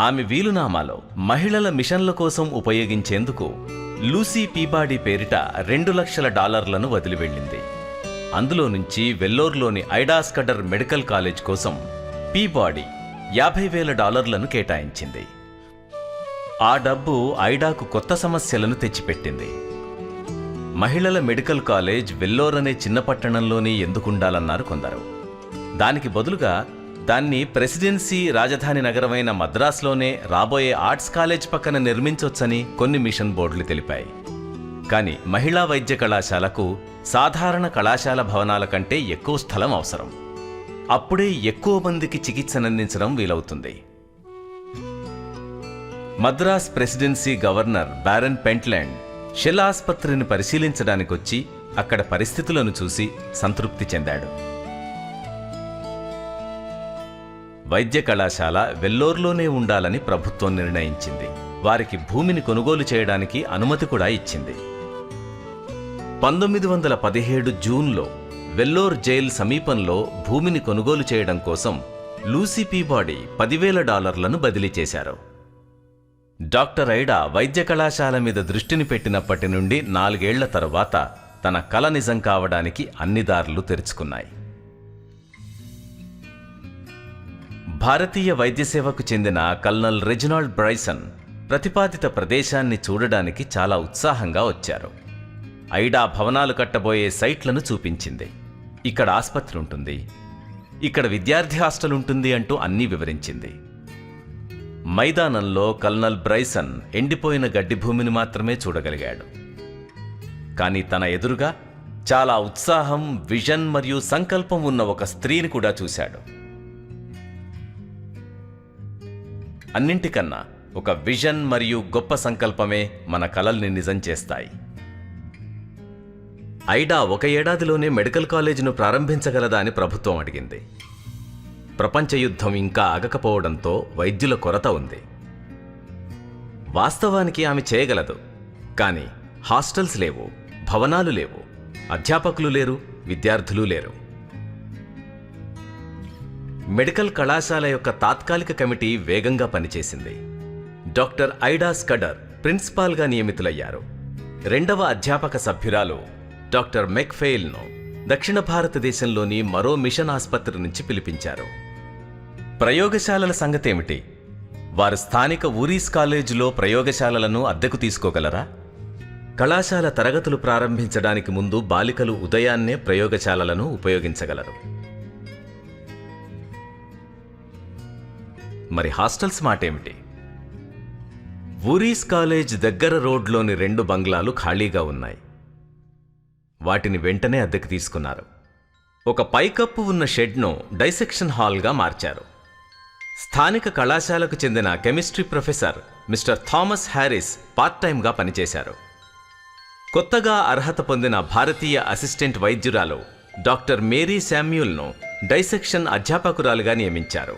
ఆమె వీలునామాలో మహిళల మిషన్ల కోసం ఉపయోగించేందుకు లూసీ పీబాడీ పేరిట $2 లక్షల వదిలి వెళ్ళింది. అందులో నుంచి వెల్లోర్లోని ఐడా స్కడర్ మెడికల్ కాలేజ్ కోసం పీబాడీ $50,000 కేటాయించింది. ఆ డబ్బు ఐడాకు కొత్త సమస్యలను తెచ్చిపెట్టింది. మహిళల మెడికల్ కాలేజ్ వెల్లోర్ అనే చిన్న పట్టణంలోనే ఎందుకుండాలన్నారు కొందరు. దానికి బదులుగా దాన్ని ప్రెసిడెన్సీ రాజధాని నగరమైన మద్రాసులోనే రాబోయే ఆర్ట్స్ కాలేజ్ పక్కన నిర్మించొచ్చని కొన్ని మిషన్ బోర్డులు తెలిపాయి. కానీ మహిళా వైద్య కళాశాలకు సాధారణ కళాశాల భవనాల కంటే ఎక్కువ స్థలం అవసరం. అప్పుడే ఎక్కువ మందికి చికిత్సనందించడం వీలవుతుంది. Madras presidency governor baron Pentland షెల్ ఆస్పత్రిని పరిశీలించడానికొచ్చి అక్కడ పరిస్థితులను చూసి సంతృప్తి చెందాడు. వైద్య కళాశాల వెల్లోర్లోనే ఉండాలని ప్రభుత్వం నిర్ణయించింది. వారికి భూమిని కొనుగోలు చేయడానికి అనుమతి కూడా ఇచ్చింది. 1917 జూన్లో వెల్లోర్ జైల్ సమీపంలో భూమిని కొనుగోలు చేయడం కోసం లూసీ పీబాడీ $10,000 బదిలీ చేశారు. డాక్టర్ ఐడా వైద్య కళాశాల మీద దృష్టిని పెట్టినప్పటి నుండి 4 ఏళ్ల తరువాత తన కల నిజం కావడానికి అన్ని దారులు తెరుచుకున్నాయి. భారతీయ వైద్య సేవకు చెందిన కల్నల్ రెజినాల్డ్ బ్రైసన్ ప్రతిపాదిత ప్రదేశాన్ని చూడడానికి చాలా ఉత్సాహంగా వచ్చారు. ఐడా భవనాలు కట్టబోయే సైట్లను చూపించింది. ఇక్కడ ఆస్పత్రి ఉంటుంది, ఇక్కడ విద్యార్థి హాస్టల్ ఉంటుంది అంటూ అన్నీ వివరించింది. మైదానంలో కల్నల్ బ్రైసన్ ఎండిపోయిన గడ్డి భూమిని మాత్రమే చూడగలిగాడు. కానీ తన ఎదురుగా చాలా ఉత్సాహం, విజన్ మరియు సంకల్పం ఉన్న ఒక స్త్రీని కూడా చూశాడు. అన్నింటికన్నా ఒక విజన్ మరియు గొప్ప సంకల్పమే మన కలల్ని నిజం చేస్తాయి. ఐడా 1 ఏడాదిలోనే మెడికల్ కాలేజీను ప్రారంభించగలదా అని ప్రభుత్వం అడిగింది. ప్రపంచ యుద్ధం ఇంకా ఆగకపోవడంతో వైద్యుల కొరత ఉంది. వాస్తవానికి ఆమె చేయగలదు, కానీ హాస్టల్స్ లేవు, భవనాలు లేవు, అధ్యాపకులు లేరు, విద్యార్థులు లేరు. మెడికల్ కళాశాల యొక్క తాత్కాలిక కమిటీ వేగంగా పనిచేసింది. డాక్టర్ ఐడా స్కడర్ ప్రిన్సిపాల్గా నియమితులయ్యారు. 2వ అధ్యాపక సభ్యురాలు డాక్టర్ మెక్ఫెయిల్ను దక్షిణ భారతదేశంలోని మరో మిషన్ ఆస్పత్రి నుంచి పిలిపించారు. ప్రయోగశాలల సంగతేమిటి? వారు స్థానిక ఊరీస్ కాలేజీలో ప్రయోగశాలలను అద్దెకు తీసుకోగలరా? కళాశాల తరగతులు ప్రారంభించడానికి ముందు బాలికలు ఉదయాన్నే ప్రయోగశాలలను ఉపయోగించగలరు. మరి హాస్టల్స్ మాటేమిటి? వూరీస్ కాలేజ్ దగ్గర రోడ్లోని 2 బంగ్లాలు ఖాళీగా ఉన్నాయి. వాటిని వెంటనే అద్దెకు తీసుకున్నారు. ఒక పైకప్పు ఉన్న షెడ్ను డైసెక్షన్ హాల్గా మార్చారు. స్థానిక కళాశాలకు చెందిన chemistry professor mister Thomas Harris part టైంగా పనిచేశారు. కొత్తగా అర్హత పొందిన భారతీయ అసిస్టెంట్ వైద్యురాలు డాక్టర్ మేరీ శామ్యూల్ను డైసెక్షన్ అధ్యాపకురాలుగా నియమించారు.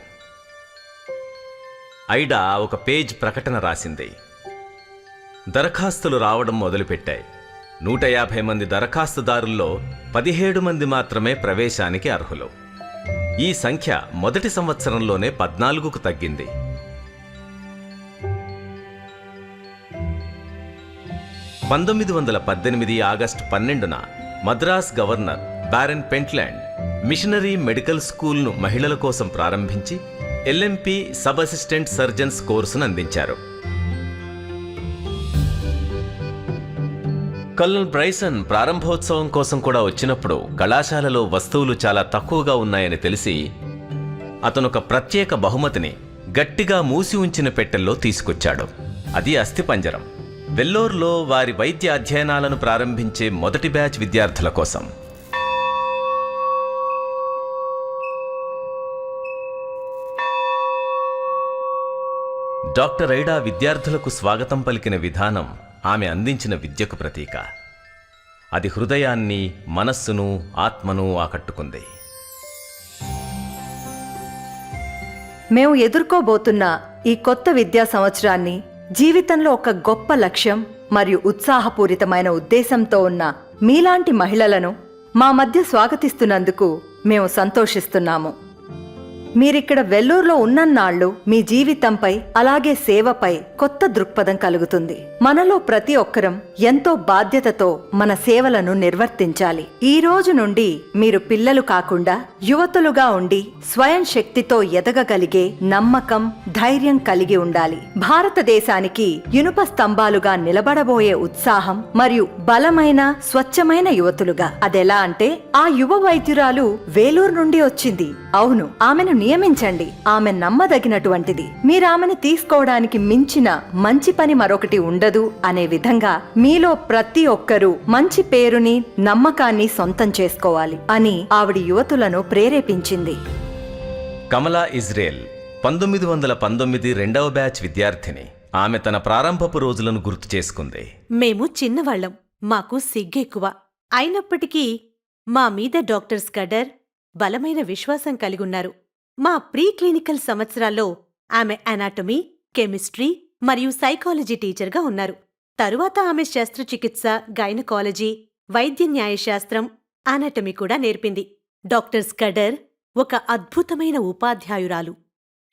ఐడా ఒక పేజ్ ప్రకటన రాసింది. దరఖాస్తులు రావడం మొదలుపెట్టాయి. 150 మంది దరఖాస్తుదారుల్లో 17 మంది మాత్రమే ప్రవేశానికి అర్హులు. ఈ సంఖ్య మొదటి సంవత్సరంలోనే 14కు తగ్గింది. 1918 ఆగస్టు 12న Madras governor baron Pentland missionary medical స్కూల్ను మహిళల కోసం ప్రారంభించి ఎల్ఎంపీ సబ్ అసిస్టెంట్ సర్జన్స్ కోర్సును అందించారు. కల్నల్ బ్రైసన్ ప్రారంభోత్సవం కోసం కూడా వచ్చినప్పుడు కళాశాలలో వస్తువులు చాలా తక్కువగా ఉన్నాయని తెలిసి అతనొక ప్రత్యేక బహుమతిని గట్టిగా మూసి ఉంచిన పెట్టెల్లో తీసుకొచ్చాడు. అది అస్థిపంజరం. వెల్లోర్లో వారి వైద్య అధ్యయనాలను ప్రారంభించే మొదటి బ్యాచ్ విద్యార్థుల కోసం. డాక్టర్ ఐడా విద్యార్థులకు స్వాగతం పలికిన విధానం ఆమె అందించిన విద్యకు ప్రతీక. అది హృదయాన్ని, మనస్సును, ఆత్మను ఆకట్టుకుంది. మేము ఎదుర్కోబోతున్న ఈ కొత్త విద్యా సంవత్సరాన్ని జీవితంలో ఒక గొప్ప లక్ష్యం మరియు ఉత్సాహపూరితమైన ఉద్దేశంతో ఉన్న మీలాంటి మహిళలను మా మధ్య స్వాగతిస్తున్నందుకు మేము సంతోషిస్తున్నాము. మీరిక్కడ వెల్లూరులో ఉన్నన్నాళ్ళు మీ జీవితంపై అలాగే సేవపై కొత్త దృక్పథం కలుగుతుంది. మనలో ప్రతి ఒక్కరం ఎంతో బాధ్యతతో మన సేవలను నిర్వర్తించాలి. ఈ రోజు నుండి మీరు పిల్లలు కాకుండా యువతులుగా ఉండి స్వయం శక్తితో ఎదగగలిగే నమ్మకం, ధైర్యం కలిగి ఉండాలి. భారతదేశానికి ఇనుప స్తంభాలుగా నిలబడబోయే ఉత్సాహం మరియు బలమైన, స్వచ్ఛమైన యువతులుగా. అదెలా అంటే ఆ యువ వైద్యురాలు వేలూరు నుండి వచ్చింది. అవును, ఆమెను నియమించండి. ఆమె నమ్మదగినటువంటిది. మీరామెను తీసుకోవడానికి మించిన మంచి పని మరొకటి ఉండదు అనే విధంగా మీలో ప్రతి ఒక్కరూ మంచి పేరుని, నమ్మకాన్ని సొంతం చేసుకోవాలి అని ఆవిడ యువతులను ప్రేరేపించింది. కమలా ఇజ్రాయెల్ 1919 రెండవ బ్యాచ్ విద్యార్థిని. ఆమె తన ప్రారంభపు రోజులను గుర్తు చేసుకుంది. మేము చిన్నవాళ్లం, మాకు సిగ్గెక్కువ. అయినప్పటికీ మా మీద డాక్టర్ స్కడర్ బలమైన విశ్వాసం కలిగున్నారు. మా ప్రీ క్లినికల్ సంవత్సరాల్లో ఆమె అనాటమీ, కెమిస్ట్రీ మరియు సైకాలజీ టీచర్గా ఉన్నారు. తరువాత ఆమె శస్త్రచికిత్స, గైనకాలజీ, వైద్య న్యాయశాస్త్రం, అనాటమీ కూడా నేర్పింది. డాక్టర్ స్కడర్ ఒక అద్భుతమైన ఉపాధ్యాయురాలు.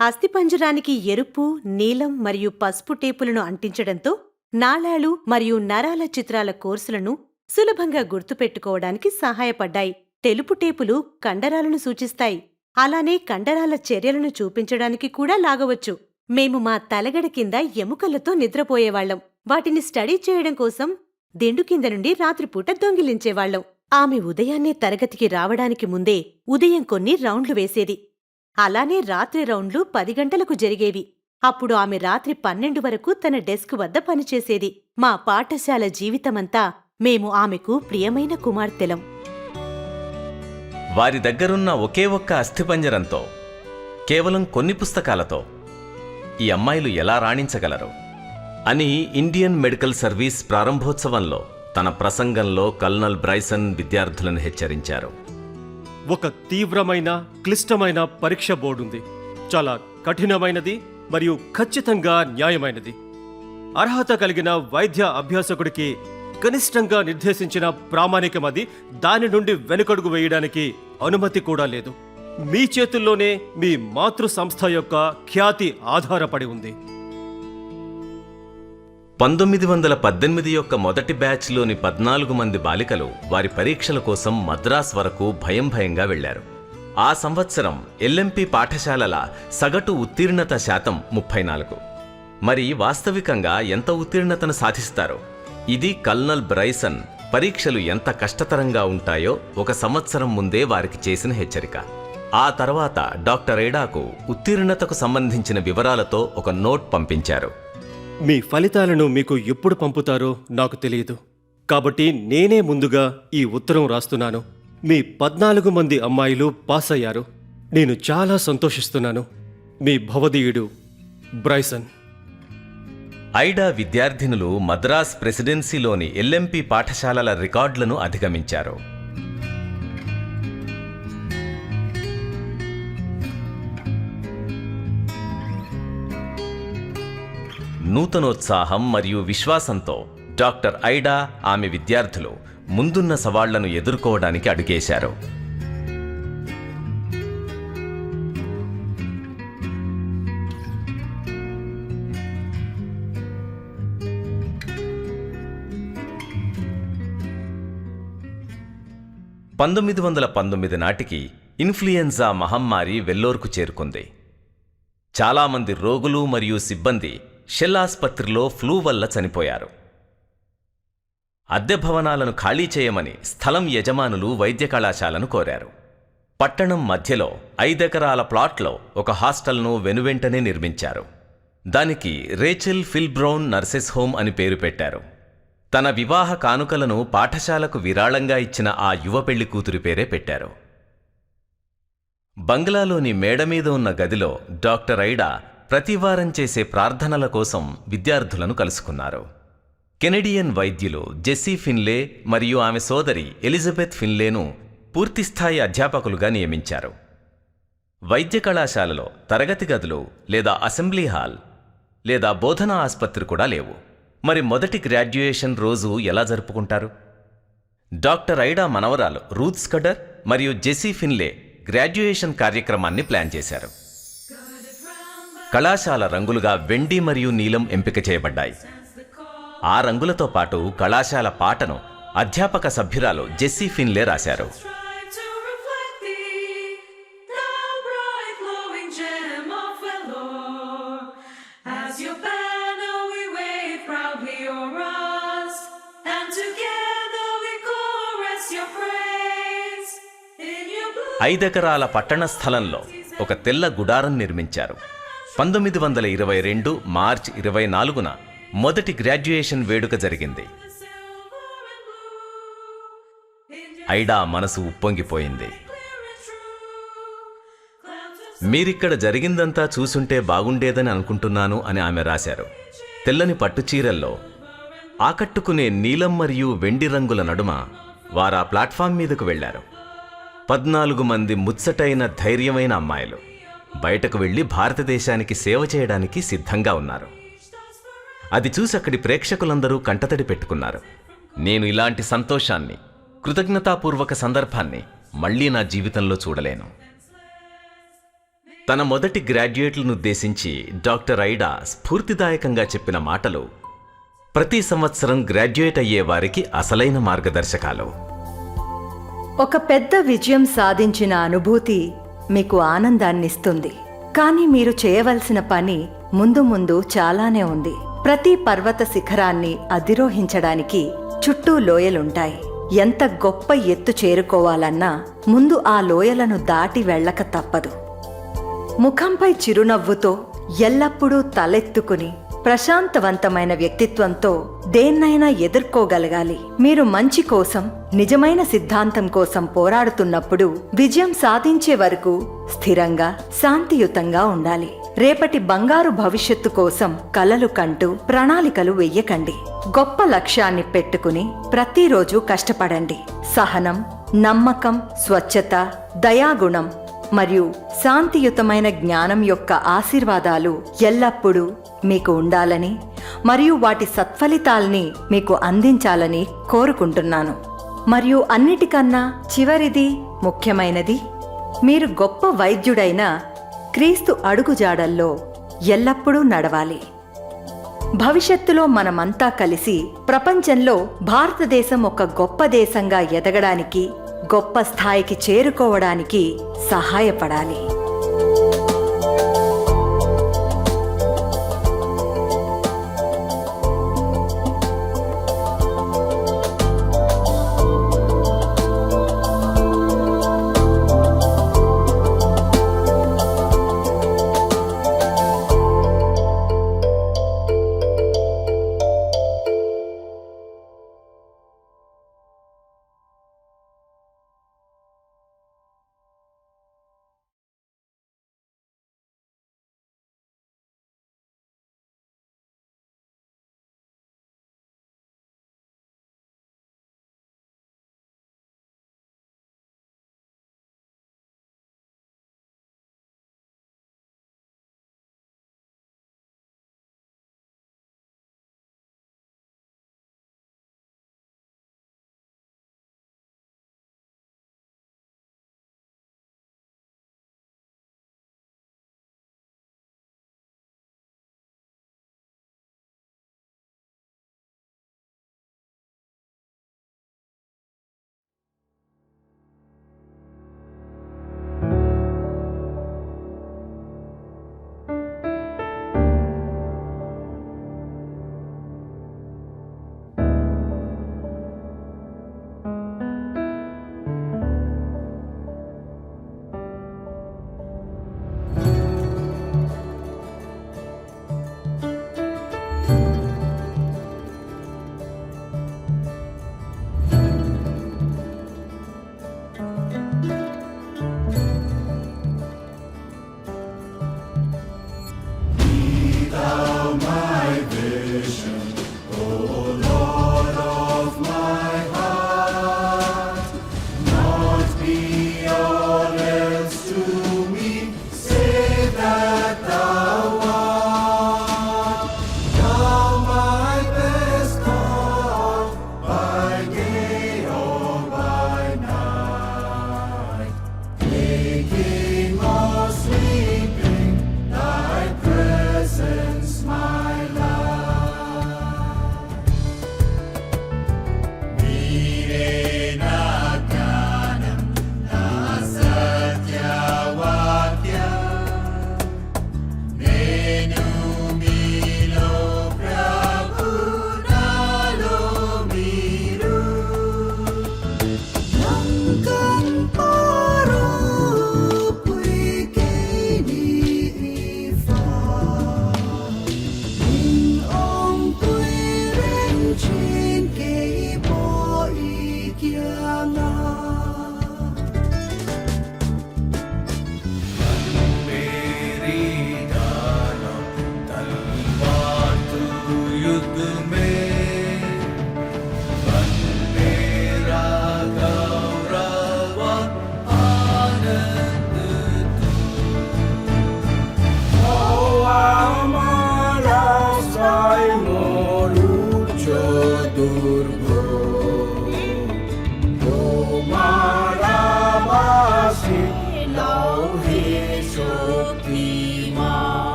అస్థిపంజరానికి ఎరుపు, నీలం మరియు పసుపు టేపులను అంటించడంతో నాళాలు మరియు నరాల చిత్రాల కోర్సులను సులభంగా గుర్తుపెట్టుకోవడానికి సహాయపడ్డాయి. తెలుపు టేపులు కండరాలను సూచిస్తాయి. అలానే కండరాల చర్యలను చూపించడానికి కూడా లాగవచ్చు. మేము మా తలగడ కింద ఎముకలతో నిద్రపోయేవాళ్లం. వాటిని స్టడీ చేయడం కోసం దిండు కింద నుండి రాత్రిపూట దొంగిలించేవాళ్లం. ఆమె ఉదయాన్నే తరగతికి రావడానికి ముందే ఉదయం కొన్ని రౌండ్లు వేసేది. అలానే రాత్రి రౌండ్లు 10 గంటలకు జరిగేవి. అప్పుడు ఆమె రాత్రి 12 వరకు తన డెస్క్ వద్ద పనిచేసేది. మా పాఠశాల జీవితమంతా మేము ఆమెకు ప్రియమైన కుమార్తెలం. వారి దగ్గరున్న ఒకే ఒక్క అస్థిపంజరంతో, కేవలం కొన్ని పుస్తకాలతో ఈ అమ్మాయిలు ఎలా రాణించగలరు అని ఇండియన్ మెడికల్ సర్వీస్ ప్రారంభోత్సవంలో తన ప్రసంగంలో కల్నల్ బ్రైసన్ విద్యార్థులను హెచ్చరించారు. ఒక తీవ్రమైన, క్లిష్టమైన పరీక్ష బోర్డుంది. చాలా కఠినమైనది మరియు ఖచ్చితంగా న్యాయమైనది. అర్హత కలిగిన వైద్య అభ్యాసకుడికి కనిష్టంగా నిర్దేశించిన ప్రామాణికమది. దాని నుండి వెనుకడుగు వేయడానికి అనుమతి కూడా లేదు. మీ చేతుల్లోనే మీ మాతృ సంస్థ యొక్క ఖ్యాతి ఆధారపడి ఉంది. 1918 యొక్క మొదటి బ్యాచ్లోని 14 మంది బాలికలు వారి పరీక్షల కోసం మద్రాస్ వరకు భయంగా వెళ్లారు. ఆ సంవత్సరం ఎల్ఎంపీ పాఠశాలల సగటు ఉత్తీర్ణత శాతం 34. మరి వాస్తవికంగా ఎంత ఉత్తీర్ణతను సాధిస్తారు? ఇది కల్నల్ బ్రైసన్ పరీక్షలు ఎంత కష్టతరంగా ఉంటాయో ఒక సంవత్సరం ముందే వారికి చేసిన హెచ్చరిక. ఆ తర్వాత డాక్టర్ ఐడాకు ఉత్తీర్ణతకు సంబంధించిన వివరాలతో ఒక నోట్ పంపించారు. మీ ఫలితాలను మీకు ఎప్పుడు పంపుతారో నాకు తెలియదు. కాబట్టి నేనే ముందుగా ఈ ఉత్తరం రాస్తున్నాను. మీ 14 మంది అమ్మాయిలు పాస్ అయ్యారు. నేను చాలా సంతోషిస్తున్నాను. మీ భవదీయుడు బ్రైసన్. ఐడా విద్యార్థినులు మద్రాస్ ప్రెసిడెన్సీలోని ఎల్ఎంపి పాఠశాలల రికార్డులను అధిగమించారు. నూతనోత్సాహం మరియు విశ్వాసంతో డాక్టర్ ఐడా ఆమె విద్యార్థులు ముందున్న సవాళ్లను ఎదుర్కోవడానికి అడుగేశారు. నాటికి ఇన్ఫ్లుయెన్జా మహమ్మారి వెల్లోర్కు చేరుకుంది. చాలామంది రోగులు మరియు సిబ్బంది షెల్ ఆస్పత్రిలో ఫ్లూ వల్ల చనిపోయారు. అద్దె భవనాలను ఖాళీ చేయమని స్థలం యజమానులు వైద్య కళాశాలను కోరారు. పట్టణం మధ్యలో 5 ఎకరాల ప్లాట్లో ఒక హాస్టల్ను వెనువెంటనే నిర్మించారు. దానికి రేచెల్ ఫిల్బ్రౌన్ నర్సెస్ హోమ్ అని పేరు పెట్టారు. తన వివాహ కానుకలను పాఠశాలకు విరాళంగా ఇచ్చిన ఆ యువ పెళ్లి కూతురి పేరే పెట్టారు. బంగ్లాలోని మేడ మీద ఉన్న గదిలో డాక్టర్ ఐడా ప్రతివారం చేసే ప్రార్థనల కోసం విద్యార్థులను కలుసుకున్నారు. కెనడియన్ వైద్యులు జెస్సీ ఫిన్లే మరియు ఆమె సోదరి ఎలిజబెత్ ఫిన్లేను పూర్తిస్థాయి అధ్యాపకులుగా నియమించారు. వైద్య కళాశాలలో తరగతి గదులు లేదా అసెంబ్లీ హాల్ లేదా బోధనా ఆసుపత్రి కూడా లేవు. మరి మొదటి గ్రాడ్యుయేషన్ రోజు ఎలా జరుపుకుంటారు? డాక్టర్ ఐడా మనవరాలు రూత్ స్కడర్ మరియు జెస్సీ ఫిన్లే గ్రాడ్యుయేషన్ కార్యక్రమాన్ని ప్లాన్ చేశారు. కళాశాల రంగులుగా వెండి మరియు నీలం ఎంపిక చేయబడ్డాయి. ఆ రంగులతో పాటు కళాశాల పాటను అధ్యాపక సభ్యురాలు జెస్సీ ఫిన్లే రాశారు. ఐదెకరాల పట్టణ స్థలంలో ఒక తెల్ల గుడారం నిర్మించారు. 1922 మార్చి 24న మొదటి గ్రాడ్యుయేషన్ వేడుక జరిగింది. ఐడా మనసు ఉప్పొంగిపోయింది. మీరిక్కడ జరిగిందంతా చూసుంటే బాగుండేదని అనుకుంటున్నాను అని ఆమె రాశారు. తెల్లని పట్టుచీరల్లో ఆకట్టుకునే నీలం మరియు వెండి రంగుల నడుమ వారా ప్లాట్ఫామ్ మీదకు వెళ్లారు. 14 మంది ముచ్చటైన ధైర్యమైన అమ్మాయిలు బయటకు వెళ్లి భారతదేశానికి సేవ చేయడానికి సిద్ధంగా ఉన్నారు. అది చూసి అక్కడి ప్రేక్షకులందరూ కంటతడి పెట్టుకున్నారు. నేను ఇలాంటి సంతోషాన్ని, కృతజ్ఞతాపూర్వక సందర్భాన్ని మళ్లీ నా జీవితంలో చూడలేను. తన మొదటి గ్రాడ్యుయేట్లనుద్దేశించి డాక్టర్ ఐడా స్ఫూర్తిదాయకంగా చెప్పిన మాటలు ప్రతి సంవత్సరం గ్రాడ్యుయేట్ అయ్యే వారికి అసలైన మార్గదర్శకాలు. ఒక పెద్ద విజయం సాధించిన అనుభూతి మీకు ఆనందాన్నిస్తుంది. కానీ మీరు చేయవలసిన పని ముందు ముందు చాలానే ఉంది. ప్రతి పర్వత శిఖరాన్ని అధిరోహించడానికి చుట్టూ లోయలుంటాయి. ఎంత గొప్ప ఎత్తు చేరుకోవాలన్నా ముందు ఆ లోయలను దాటి వెళ్ళక తప్పదు. ముఖంపై చిరునవ్వుతో ఎల్లప్పుడూ తలెత్తుకుని ప్రశాంతవంతమైన వ్యక్తిత్వంతో దేన్నైనా ఎదుర్కోగలగాలి. మీరు మంచి కోసం, నిజమైన సిద్ధాంతం కోసం పోరాడుతున్నప్పుడు విజయం సాధించే వరకు స్థిరంగా, శాంతియుతంగా ఉండాలి. రేపటి బంగారు భవిష్యత్తు కోసం కలలు కంటూ ప్రణాళికలు వెయ్యకండి. గొప్ప లక్ష్యాన్ని పెట్టుకుని ప్రతిరోజు కష్టపడండి. సహనం, నమ్మకం, స్వచ్ఛత, దయాగుణం మరియు శాంతియుతమైన జ్ఞానం యొక్క ఆశీర్వాదాలు ఎల్లప్పుడూ మీకు ఉండాలని మరియు వాటి సత్ఫలితాల్ని మీకు అందించాలని కోరుకుంటున్నాను. మరియు అన్నిటికన్నా చివరిది, ముఖ్యమైనది, మీరు గొప్ప వైద్యుడైన క్రీస్తు అడుగుజాడల్లో ఎల్లప్పుడూ నడవాలి. భవిష్యత్తులో మనమంతా కలిసి ప్రపంచంలో భారతదేశం ఒక గొప్ప దేశంగా ఎదగడానికి, గొప్ప స్థాయికి చేరుకోవడానికి సహాయపడాలి.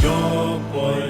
Yo por